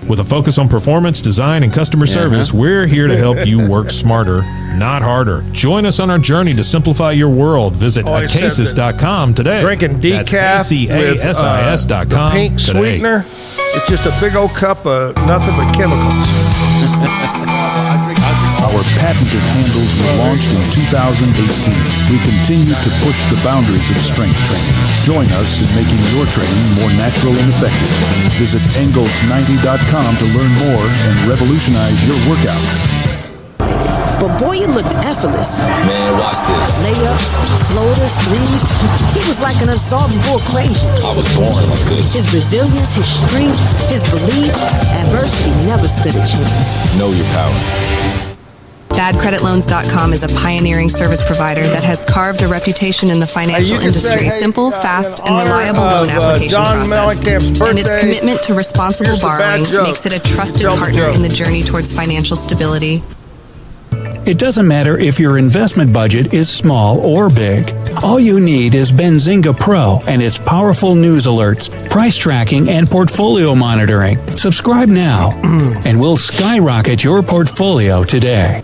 With a focus on performance, design, and customer service, we're here to help you work smarter, not harder. Join us on our journey to simplify your world. Visit acasis.com today. Drinking decaf with ACASIS.com the pink today. sweetener. It's just a big old cup of nothing but chemicals. Our patented handles were launched in 2018. We continue to push the boundaries of strength training. Join us in making your training more natural and effective. Visit Engels90.com to learn more and revolutionize your workout. But boy, it looked effortless. Man, watch this. Layups, floaters, threes. He was like an unsolvable equation. I was born like this. His resilience, his strength, his belief, adversity never stood a chance. Know your power. BadCreditLoans.com is a pioneering service provider that has carved a reputation in the financial industry. Simple, fast, and reliable loan application process. And its commitment to responsible borrowing makes it a trusted partner in the journey towards financial stability. It doesn't matter if your investment budget is small or big. All you need is Benzinga Pro and its powerful news alerts, price tracking, and portfolio monitoring. Subscribe now, and we'll skyrocket your portfolio today.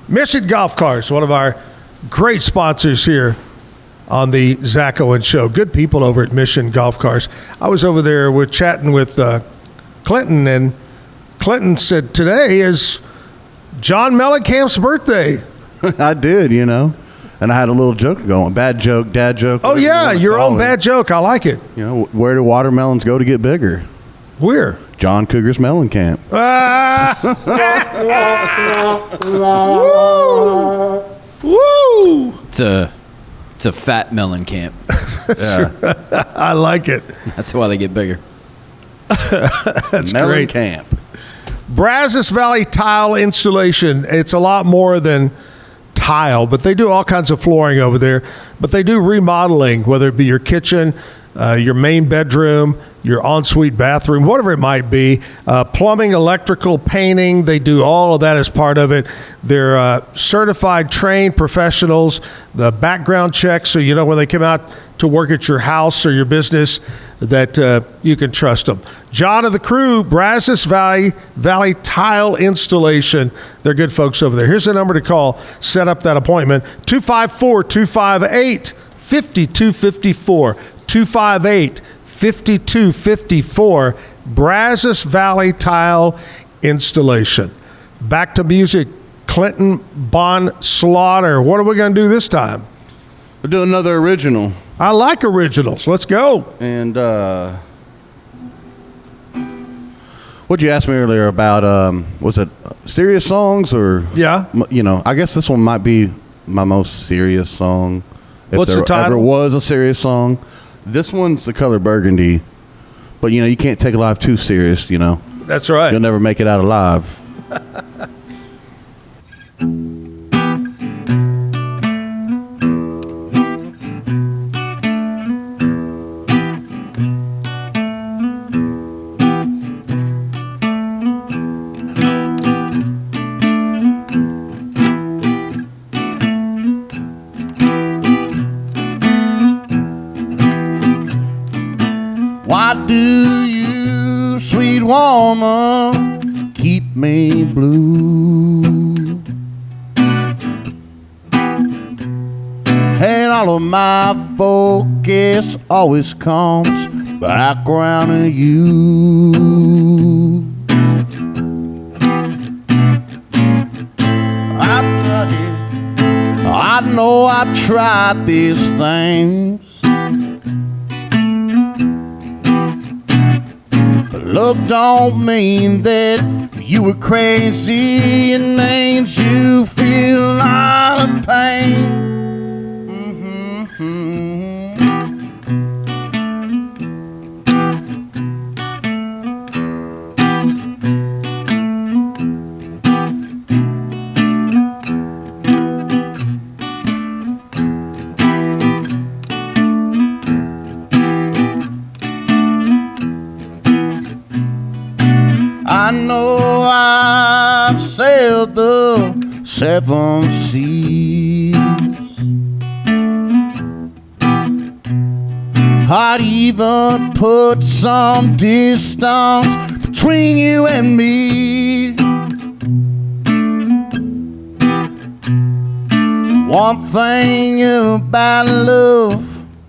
Mission Golf Carts, one of our great sponsors here on the Zach Owens Show. Good people over at Mission Golf Carts. I was over there chatting with Clinton, and Clinton said today is John Mellencamp's birthday. I did, you know. And I had a little joke going, bad joke, dad joke. Oh, yeah, your own bad joke. I like it. You know, where do watermelons go to get bigger? Where? John Cougar's Mellencamp. Woo! It's a a, it's a fat melon camp. I like it. That's why they get bigger. That's right. I like it. It's a fat melon camp. I like it. Woo! Woo! Woo! Woo! Woo! Woo! Woo! Woo! Woo! Woo! Woo! Woo! I like it. That's Melon great. Camp. Brazos Valley Tile Installation. It's a lot more than tile, but they do all kinds of flooring over there. But they do remodeling, whether it be your kitchen, your main bedroom, your ensuite bathroom, whatever it might be. Plumbing, electrical, painting, they do all of that as part of it. They're certified, trained professionals. The background checks, so you know when they come out to work at your house or your business that you can trust them. John and the crew, Brazos Valley Tile Installation. They're good folks over there. Here's the number to call. Set up that appointment. 254-258-5254. 258-5254. Brazos Valley Tile Installation. Back to music. Clinton Bond Slaughter. What are we going to do this time? We'll do another original. I like originals. Let's go. And what'd you ask me earlier about? Was it serious songs or? Yeah. You know, I guess this one might be my most serious song. If What's there the title? ever was a serious song. This one's The Color Burgundy. But, you know, you can't take life too serious, you know. That's right. You'll never make it out alive. Why do you, sweet woman, keep me blue? And all of my focus always comes back around to you. I know I've tried these things. Love don't mean that you were crazy. It means you feel a lot of pain. I know I've sailed the 7 seas. I'd even put some distance between you and me. One thing about love,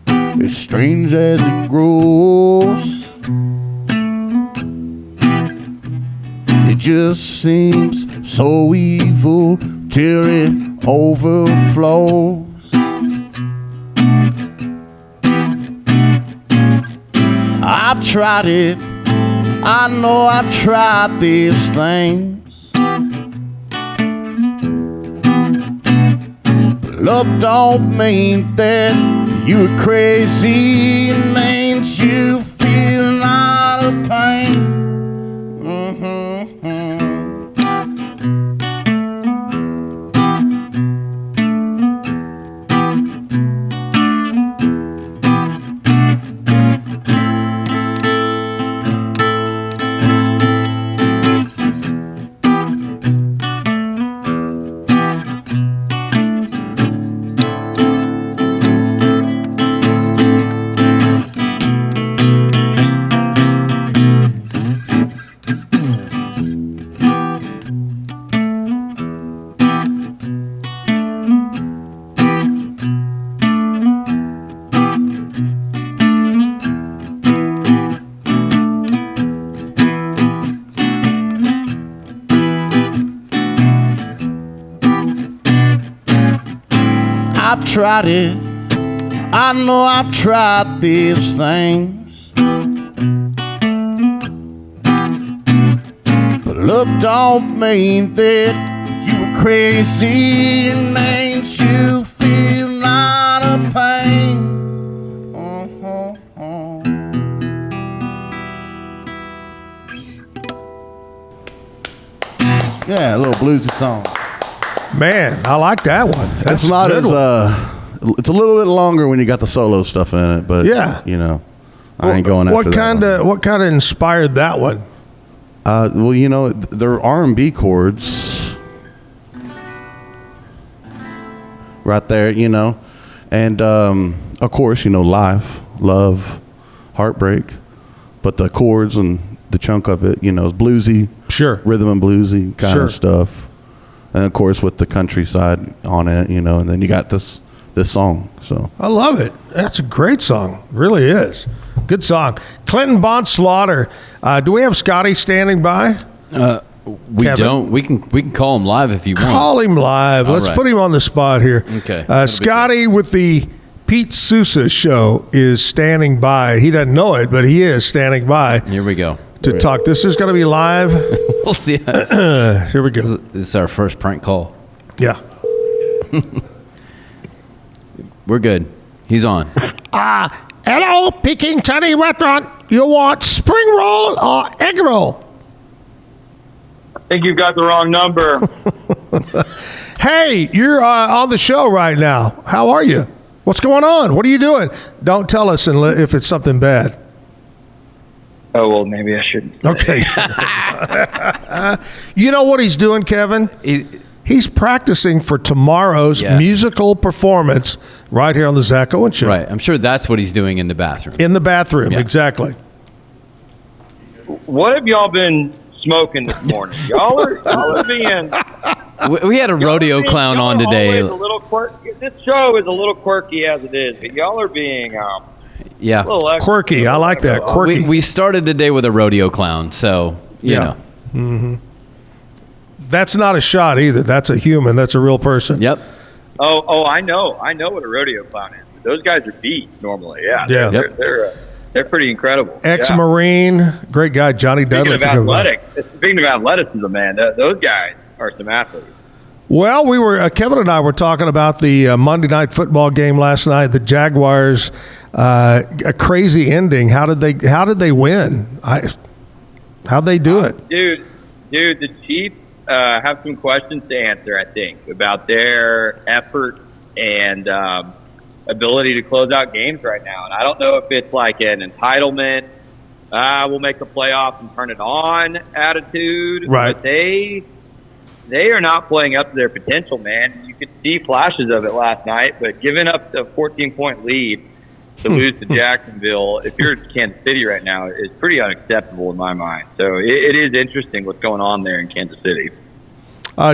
as strange as it grows, it just seems so evil till it overflows. I've tried it. I know I've tried these things. But love don't mean that you're crazy. It means you feel a lot of pain. I've tried it. I know I've tried these things. But love don't mean that you were crazy. It means you feel a lot of pain. Yeah, a little bluesy song. Man, I like that one. That's it's not a good as it's a little bit longer when you got the solo stuff in it, but you know, I ain't going after that. What kind of inspired that one? Well, you know, they're R&B chords right there, you know, and of course, you know, life, love, heartbreak, but the chords and the chunk of it, you know, is bluesy, rhythm and bluesy kind of stuff, and of course with the countryside on it, you know, and then you got this song. So I love it. That's a great song, really is. Good song. Clinton Bond Slaughter. Do we have Scotty standing by? We Kevin? don't. We can call him live if you want. Call him live. All Let's right. put him on the spot here. Okay. Scotty with the Pete Sousa show is standing by. He doesn't know it, but he is standing by. Here we go. To talk. This is going to be live. We'll see. Here we go. This is our first prank call. Yeah. We're good. He's on. Hello, Peking Chinese restaurant. You want spring roll or egg roll? I think you've got the wrong number. Hey, you're on the show right now. How are you? What's going on? What are you doing? Don't tell us if it's something bad. Oh, well, maybe I shouldn't. Okay. You know what he's doing, Kevin? He's practicing for tomorrow's musical performance right here on the Zach Owen Show. Right. I'm sure that's what he's doing in the bathroom. In the bathroom, exactly. What have y'all been smoking this morning? Y'all are being... We had a rodeo clown on today. This show is a little quirky as it is, but y'all are being... Yeah. Quirky. I like that. Quirky. We started the day with a rodeo clown, so, you know. Mm-hmm. That's not a shot either. That's a human. That's a real person. Yep. Oh, I know what a rodeo clown is. Those guys are beat normally. Yeah. Yeah. They're pretty incredible. Ex-Marine, great guy, Johnny Dudley. Speaking of athleticism, man, those guys are some athletes. Well, we were Kevin and I were talking about the Monday Night Football game last night. The Jaguars, a crazy ending. How did they win? How'd they do it, dude? The Chiefs have some questions to answer, I think, about their effort and ability to close out games right now. And I don't know if it's like an entitlement, we'll make the playoffs and turn it on attitude. Right. But they are not playing up to their potential, man. You could see flashes of it last night, but giving up the 14-point lead to lose to Jacksonville, if you're Kansas City right now, is pretty unacceptable in my mind. So it is interesting what's going on there in Kansas City.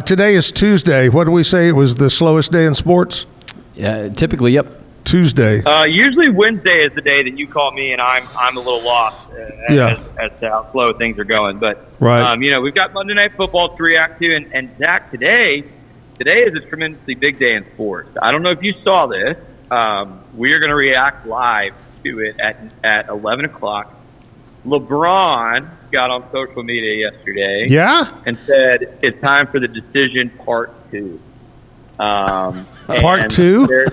Today is Tuesday. What do we say? It was the slowest day in sports? Yeah, typically, yep. Tuesday. Usually Wednesday is the day that you call me and I'm a little lost as to how slow things are going. But right. We've got Monday Night Football to react to, and Zach, today is a tremendously big day in sports. I don't know if you saw this. We are going to react live to it at 11 o'clock. LeBron got on social media yesterday, and said it's time for the decision part 2. Part 2.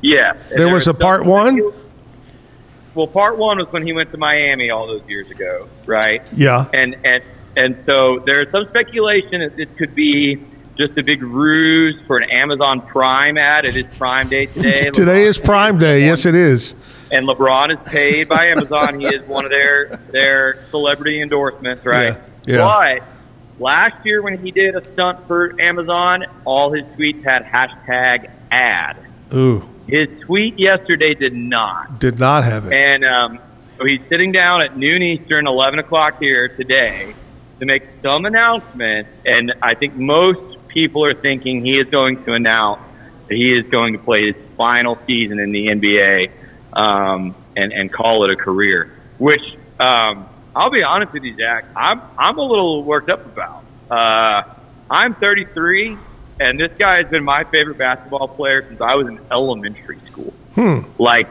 Yeah. There was a part 1? Well, part 1 was when he went to Miami all those years ago, right? Yeah. And so there's some speculation that this could be just a big ruse for an Amazon Prime ad. It is Prime Day today. Today is Prime Day. Yes, it is. And LeBron is paid by Amazon. He is one of their celebrity endorsements, right? Yeah. But last year when he did a stunt for Amazon, all his tweets had hashtag ad. Ooh. His tweet yesterday did not. Did not have it. And so he's sitting down at noon Eastern, 11 o'clock here today to make some announcement. And I think most people are thinking he is going to announce that he is going to play his final season in the NBA and call it a career, which I'll be honest with you, Zach, I'm a little worked up about. I'm 33. And this guy has been my favorite basketball player since I was in elementary school. Like,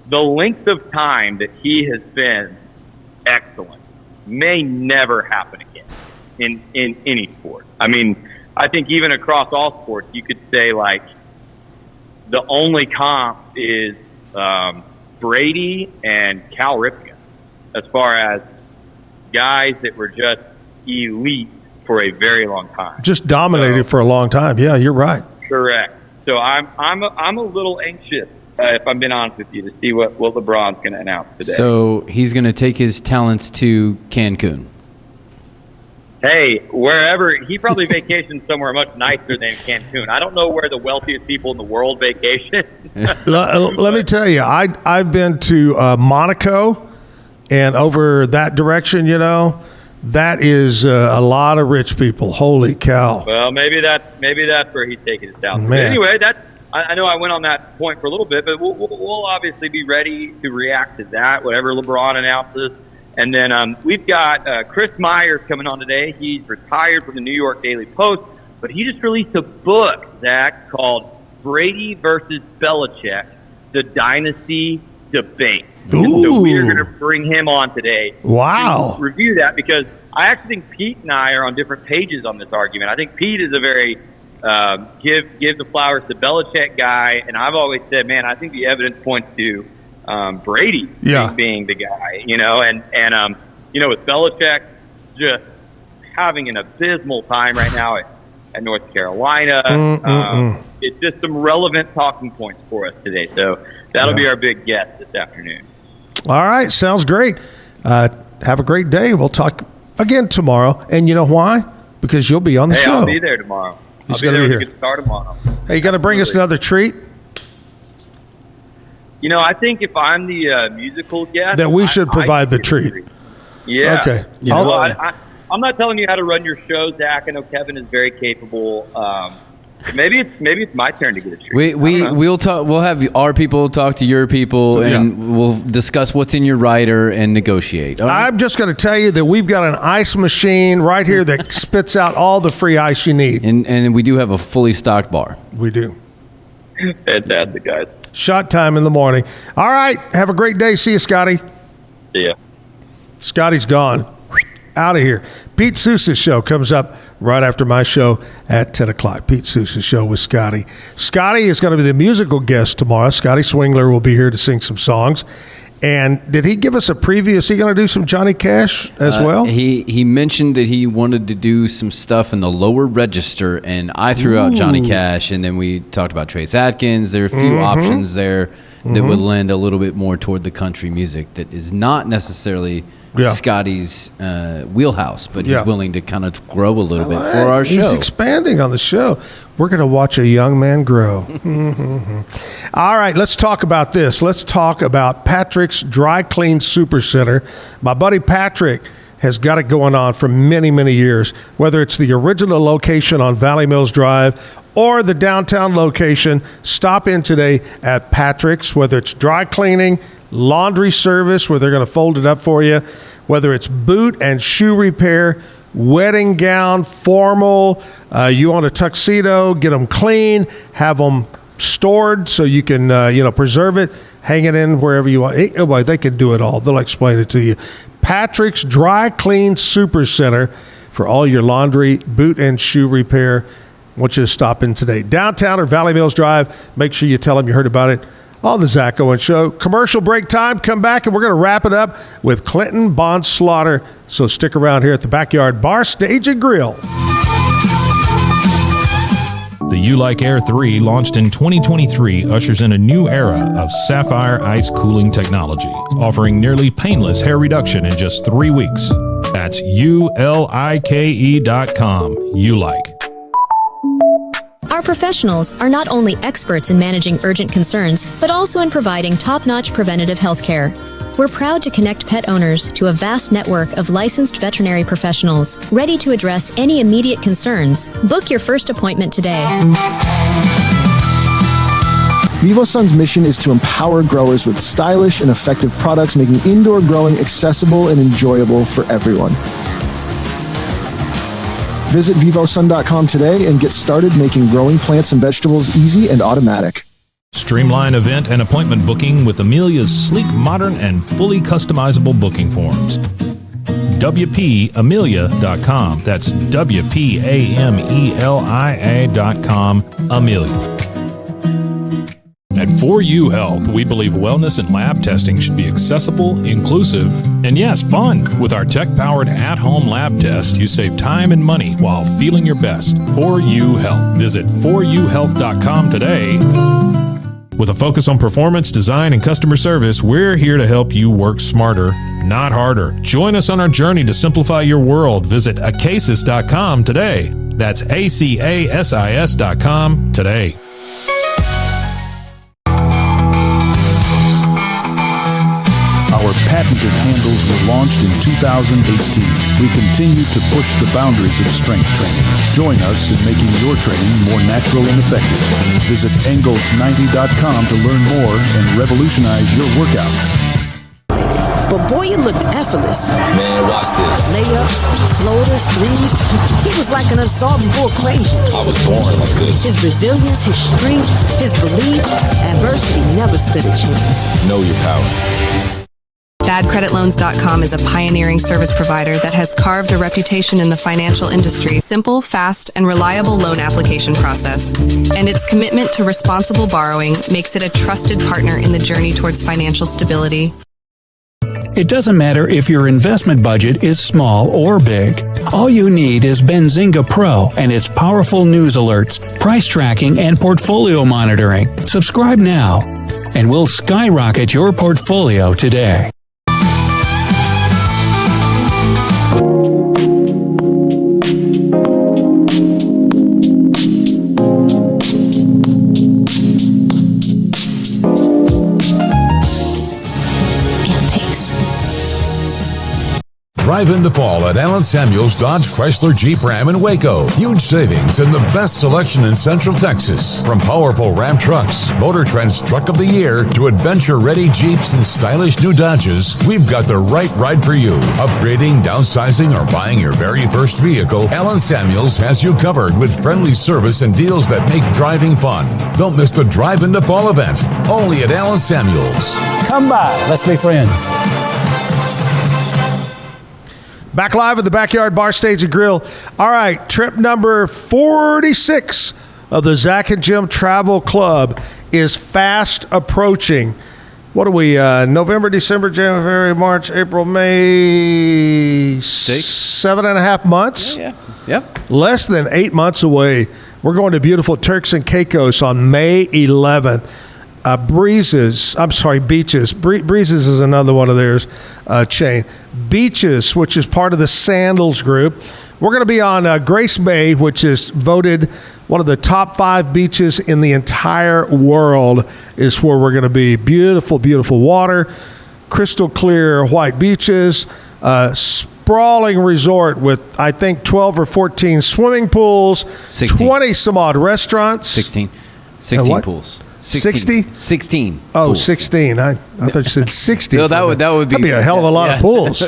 the length of time that he has been excellent may never happen again in any sport. I mean, I think even across all sports, you could say, like, the only comp is Brady and Cal Ripken as far as guys that were just elite for a very long time. Just dominated for a long time. Yeah, you're right. Correct. So I'm a little anxious, if I'm being honest with you, to see what LeBron's going to announce today. So he's going to take his talents to Cancun. Hey, wherever he probably vacations somewhere much nicer than Cancun. I don't know where the wealthiest people in the world vacation. Let me tell you, I've been to Monaco and over that direction. You know, that is a lot of rich people. Holy cow! Well, maybe that's where he's taking his talent. Man. But anyway, I know I went on that point for a little bit, but we'll obviously be ready to react to that, whatever LeBron announces. And then we've got Chris Myers coming on today. He's retired from the New York Daily Post, but he just released a book, Zach, called Brady versus Belichick, The Dynasty Debate. And so we are going to bring him on today Wow. to review that, because I actually think Pete and I are on different pages on this argument. I think Pete is a very give the flowers to Belichick guy, and I've always said, man, I think the evidence points to Brady being the guy, you know, and you know, with Belichick just having an abysmal time right now at North Carolina. It's just some relevant talking points for us today. So that'll be our big guest this afternoon. All right, sounds great. Have a great day. We'll talk again tomorrow. And you know why? Because you'll be on the show. I'll be there tomorrow. He's going to be here. Good start tomorrow. Hey, you got to bring us another treat? You know, I think if I'm the musical guest, That we should provide the treat. Yeah. Okay. Well, I'm not telling you how to run your show, Zach. I know Kevin is very capable. Maybe it's my turn to get a treat. We'll talk. We'll have our people talk to your people, and we'll discuss what's in your rider and negotiate. All right? I'm just going to tell you that we've got an ice machine right here that spits out all the free ice you need. And we do have a fully stocked bar. We do. Fantastic, guys. Shot time in the morning. All right. Have a great day. See you, Scotty. See ya. Scotty's gone. Out of here. Pete Sousa's show comes up right after my show at 10 o'clock. Pete Sousa's show with Scotty. Scotty is going to be the musical guest tomorrow. Scotty Swingler will be here to sing some songs. And did he give us a preview? Is he going to do some Johnny Cash as well? He mentioned that he wanted to do some stuff in the lower register, and I threw out Johnny Cash, and then we talked about Trace Adkins. There are a few options there that would lend a little bit more toward the country music that is not necessarily Scotty's wheelhouse, but he's willing to kind of grow a little bit for our show. He's expanding on the show. We're going to watch a young man grow. All right, let's talk about this. Let's talk about Patrick's Dry Clean Super Center. My buddy Patrick has got it going on for many, many years, whether it's the original location on Valley Mills Drive or the downtown location. Stop in today at Patrick's, whether it's dry cleaning, laundry service where they're going to fold it up for you, whether it's boot and shoe repair, wedding gown, formal, you want a tuxedo, get them clean, have them stored so you can preserve it, hang it in wherever you want. Oh boy, they can do it all. They'll explain it to you. Patrick's Dry Clean Super Center for all your laundry, boot and shoe repair. I want you to stop in today. Downtown or Valley Mills Drive. Make sure you tell them you heard about it on the Zach Owens Show. Commercial break time. Come back and we're going to wrap it up with Clinton Bond Slaughter. So stick around here at the Backyard Bar, Stage and Grill. The You Like Air 3, launched in 2023, ushers in a new era of sapphire ice cooling technology, offering nearly painless hair reduction in just 3 weeks. That's ULIKE.com. You Like. Our professionals are not only experts in managing urgent concerns, but also in providing top-notch preventative health care. We're proud to connect pet owners to a vast network of licensed veterinary professionals ready to address any immediate concerns. Book your first appointment today. VivoSun's mission is to empower growers with stylish and effective products, making indoor growing accessible and enjoyable for everyone. Visit vivosun.com today and get started making growing plants and vegetables easy and automatic. Streamline event and appointment booking with Amelia's sleek, modern, and fully customizable booking forms. WPAmelia.com. That's WPAMELIA.com. Amelia. At 4U Health, we believe wellness and lab testing should be accessible, inclusive, And yes, fun. With our tech-powered at-home lab test, you save time and money while feeling your best. 4U Health. Visit 4uhealth.com today. With a focus on performance, design, and customer service, we're here to help you work smarter, not harder. Join us on our journey to simplify your world. Visit acasis.com today. That's ACASIS.com today. Our patented handles were launched in 2018. We continue to push the boundaries of strength training. Join us in making your training more natural and effective. Visit Engels90.com to learn more and revolutionize your workout. But boy, it looked effortless. Man, watch this. Layups, floaters, threes. He was like an unsolvable equation. I was born like this. His resilience, his strength, his belief, adversity never stood a chance. Know your power. BadCreditLoans.com is a pioneering service provider that has carved a reputation in the financial industry. Simple, fast, and reliable loan application process. And its commitment to responsible borrowing makes it a trusted partner in the journey towards financial stability. It doesn't matter if your investment budget is small or big. All you need is Benzinga Pro and its powerful news alerts, price tracking, and portfolio monitoring. Subscribe now, and we'll skyrocket your portfolio today. Drive into fall at Allen Samuels Dodge Chrysler Jeep Ram in Waco. Huge savings and the best selection in Central Texas. From powerful Ram trucks, Motor Trend's Truck of the Year, to adventure-ready Jeeps and stylish new Dodges, we've got the right ride for you. Upgrading, downsizing, or buying your very first vehicle, Allen Samuels has you covered with friendly service and deals that make driving fun. Don't miss the Drive into Fall event, only at Allen Samuels. Come by, let's be friends. Back live at the Backyard Bar, Stage and Grill. All right, trip number 46 of the Zach and Jim Travel Club is fast approaching. What are we, November, December, January, March, April, May? 7.5 months? Yeah. Yep. Less than 8 months away. We're going to beautiful Turks and Caicos on May 11th. Beaches. Breezes is another one of theirs chain. Beaches, which is part of the Sandals group. We're going to be on Grace Bay, which is voted one of the top 5 beaches in the entire world, is where we're going to be. Beautiful, beautiful water, crystal clear white beaches, sprawling resort with, I think, 12 or 14 swimming pools, 16. 20 some odd restaurants. 16 pools. 60? 16. Oh, pools. 16. I thought you said 60. No, that would be... That'd be a hell of a lot of pools.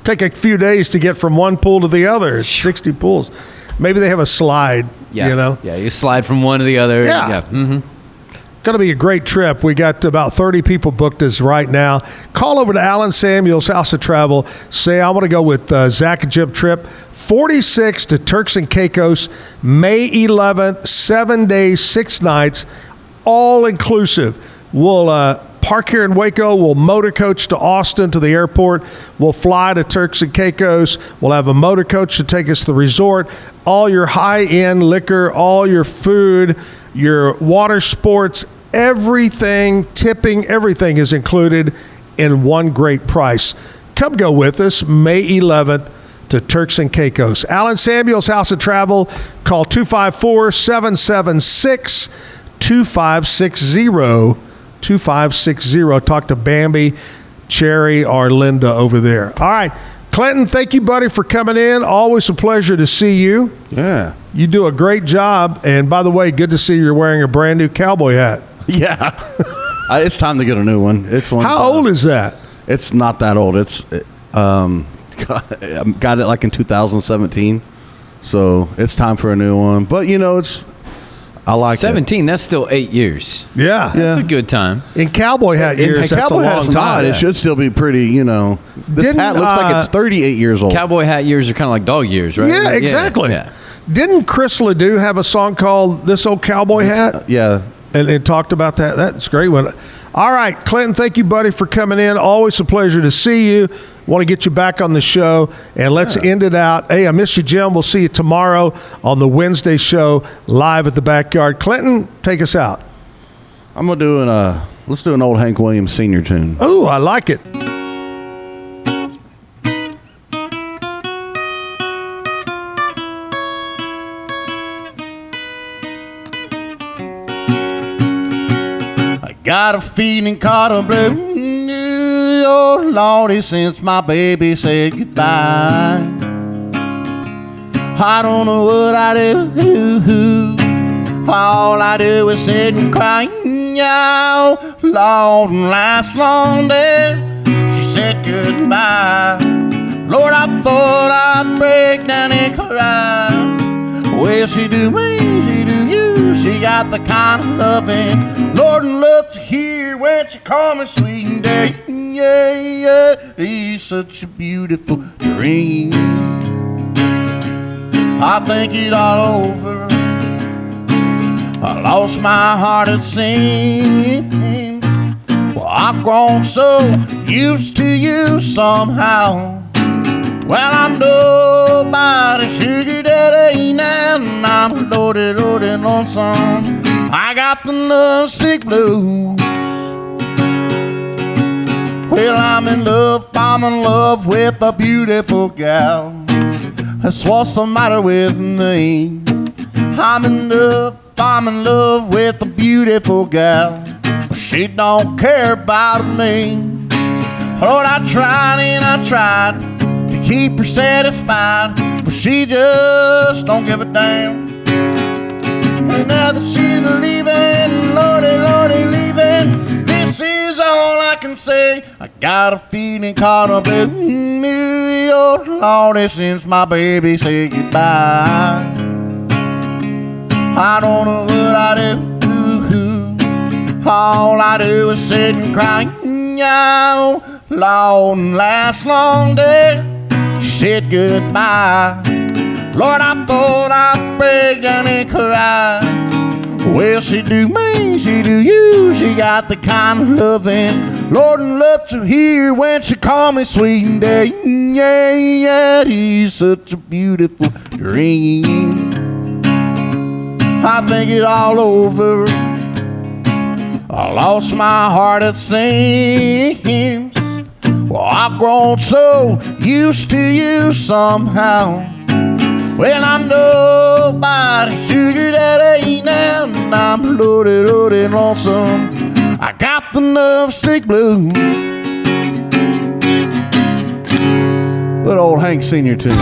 Take a few days to get from one pool to the other. 60 pools. Maybe they have a slide, you know? Yeah, you slide from one to the other. Yeah. Mm-hmm. Going to be a great trip. We got about 30 people booked as right now. Call over to Allen Samuels House of Travel. Say, I want to go with Zach and Jim trip. 46 to Turks and Caicos, May 11th, 7 days, 6 nights, all inclusive. We'll park here in Waco. We'll motor coach to Austin to the airport. We'll fly to Turks and Caicos. We'll have a motor coach to take us to the resort. All your high-end liquor, all your food, your water sports, everything, tipping, everything is included in one great price. Come go with us May 11th to Turks and Caicos. Allen Samuels House of Travel. Call 254-776-2560. 2560. Talk to Bambi, Cherry, or Linda over there. All right. Clinton, thank you, buddy, for coming in. Always a pleasure to see you. Yeah. You do a great job. And by the way, good to see you're wearing a brand new cowboy hat. Yeah. It's time to get a new one. How old is that? It's not that old. It's got it like in 2017. So it's time for a new one. But, I like 17, that's still 8 years. Yeah. That's a good time. In cowboy hat years, that's a long time. It should still be pretty, This hat looks like it's 38 years old. Cowboy hat years are kind of like dog years, right? Yeah, exactly. Yeah. Didn't Chris Ledoux have a song called This Old Cowboy Hat? Yeah. And it talked about that. That's a great one. All right, Clinton, thank you, buddy, for coming in. Always a pleasure to see you. Want to get you back on the show, and let's end it out. Hey, I miss you, Jim. We'll see you tomorrow on the Wednesday show live at the Backyard. Clinton, take us out. I'm going to do let's do an old Hank Williams Sr. tune. Oh, I like it. Got a feeling caught a blue, oh Lordy, since my baby said goodbye. I don't know what I do. All I do is sit and cry. Oh, Lord, and last long day she said goodbye. Lord, I thought I'd break down and cry. Well, she do me, she do you. She got the kind of loving Lord love to hear when she call me sweet and day. Yeah, yeah, it's such a beautiful dream. I think it all over. I lost my heart, it seems. Well, I've grown so used to you somehow. Well, I'm nobody's sugar daddy now, and I'm loaded, loaded, lonesome. I got the lovesick blues. Well, I'm in love with a beautiful gal. That's what's the matter with me. I'm in love with a beautiful gal. But she don't care about me. Lord, I tried and I tried to keep her satisfied, but she just don't give a damn. And now that she's leaving, Lordy, Lordy, leaving, this is all I can say. I got a feeling caught up in me, oh Lordy, since my baby said goodbye. I don't know what I do. All I do is sit and cry. Oh, Lord, and last long day she said goodbye. Lord, I thought I'd break down and cry. Well, she do me, she do you. She got the kind of loving Lord love to hear when she call me sweet and day. Yeah, yeah, it is such a beautiful dream. I think it all over. I lost my heart, it seems. Well, I've grown so used to you somehow. Well, I'm nobody's sugar daddy now, and I'm loaded, loaded, lonesome. I got the lovesick blues. Good old Hank Sr. tune.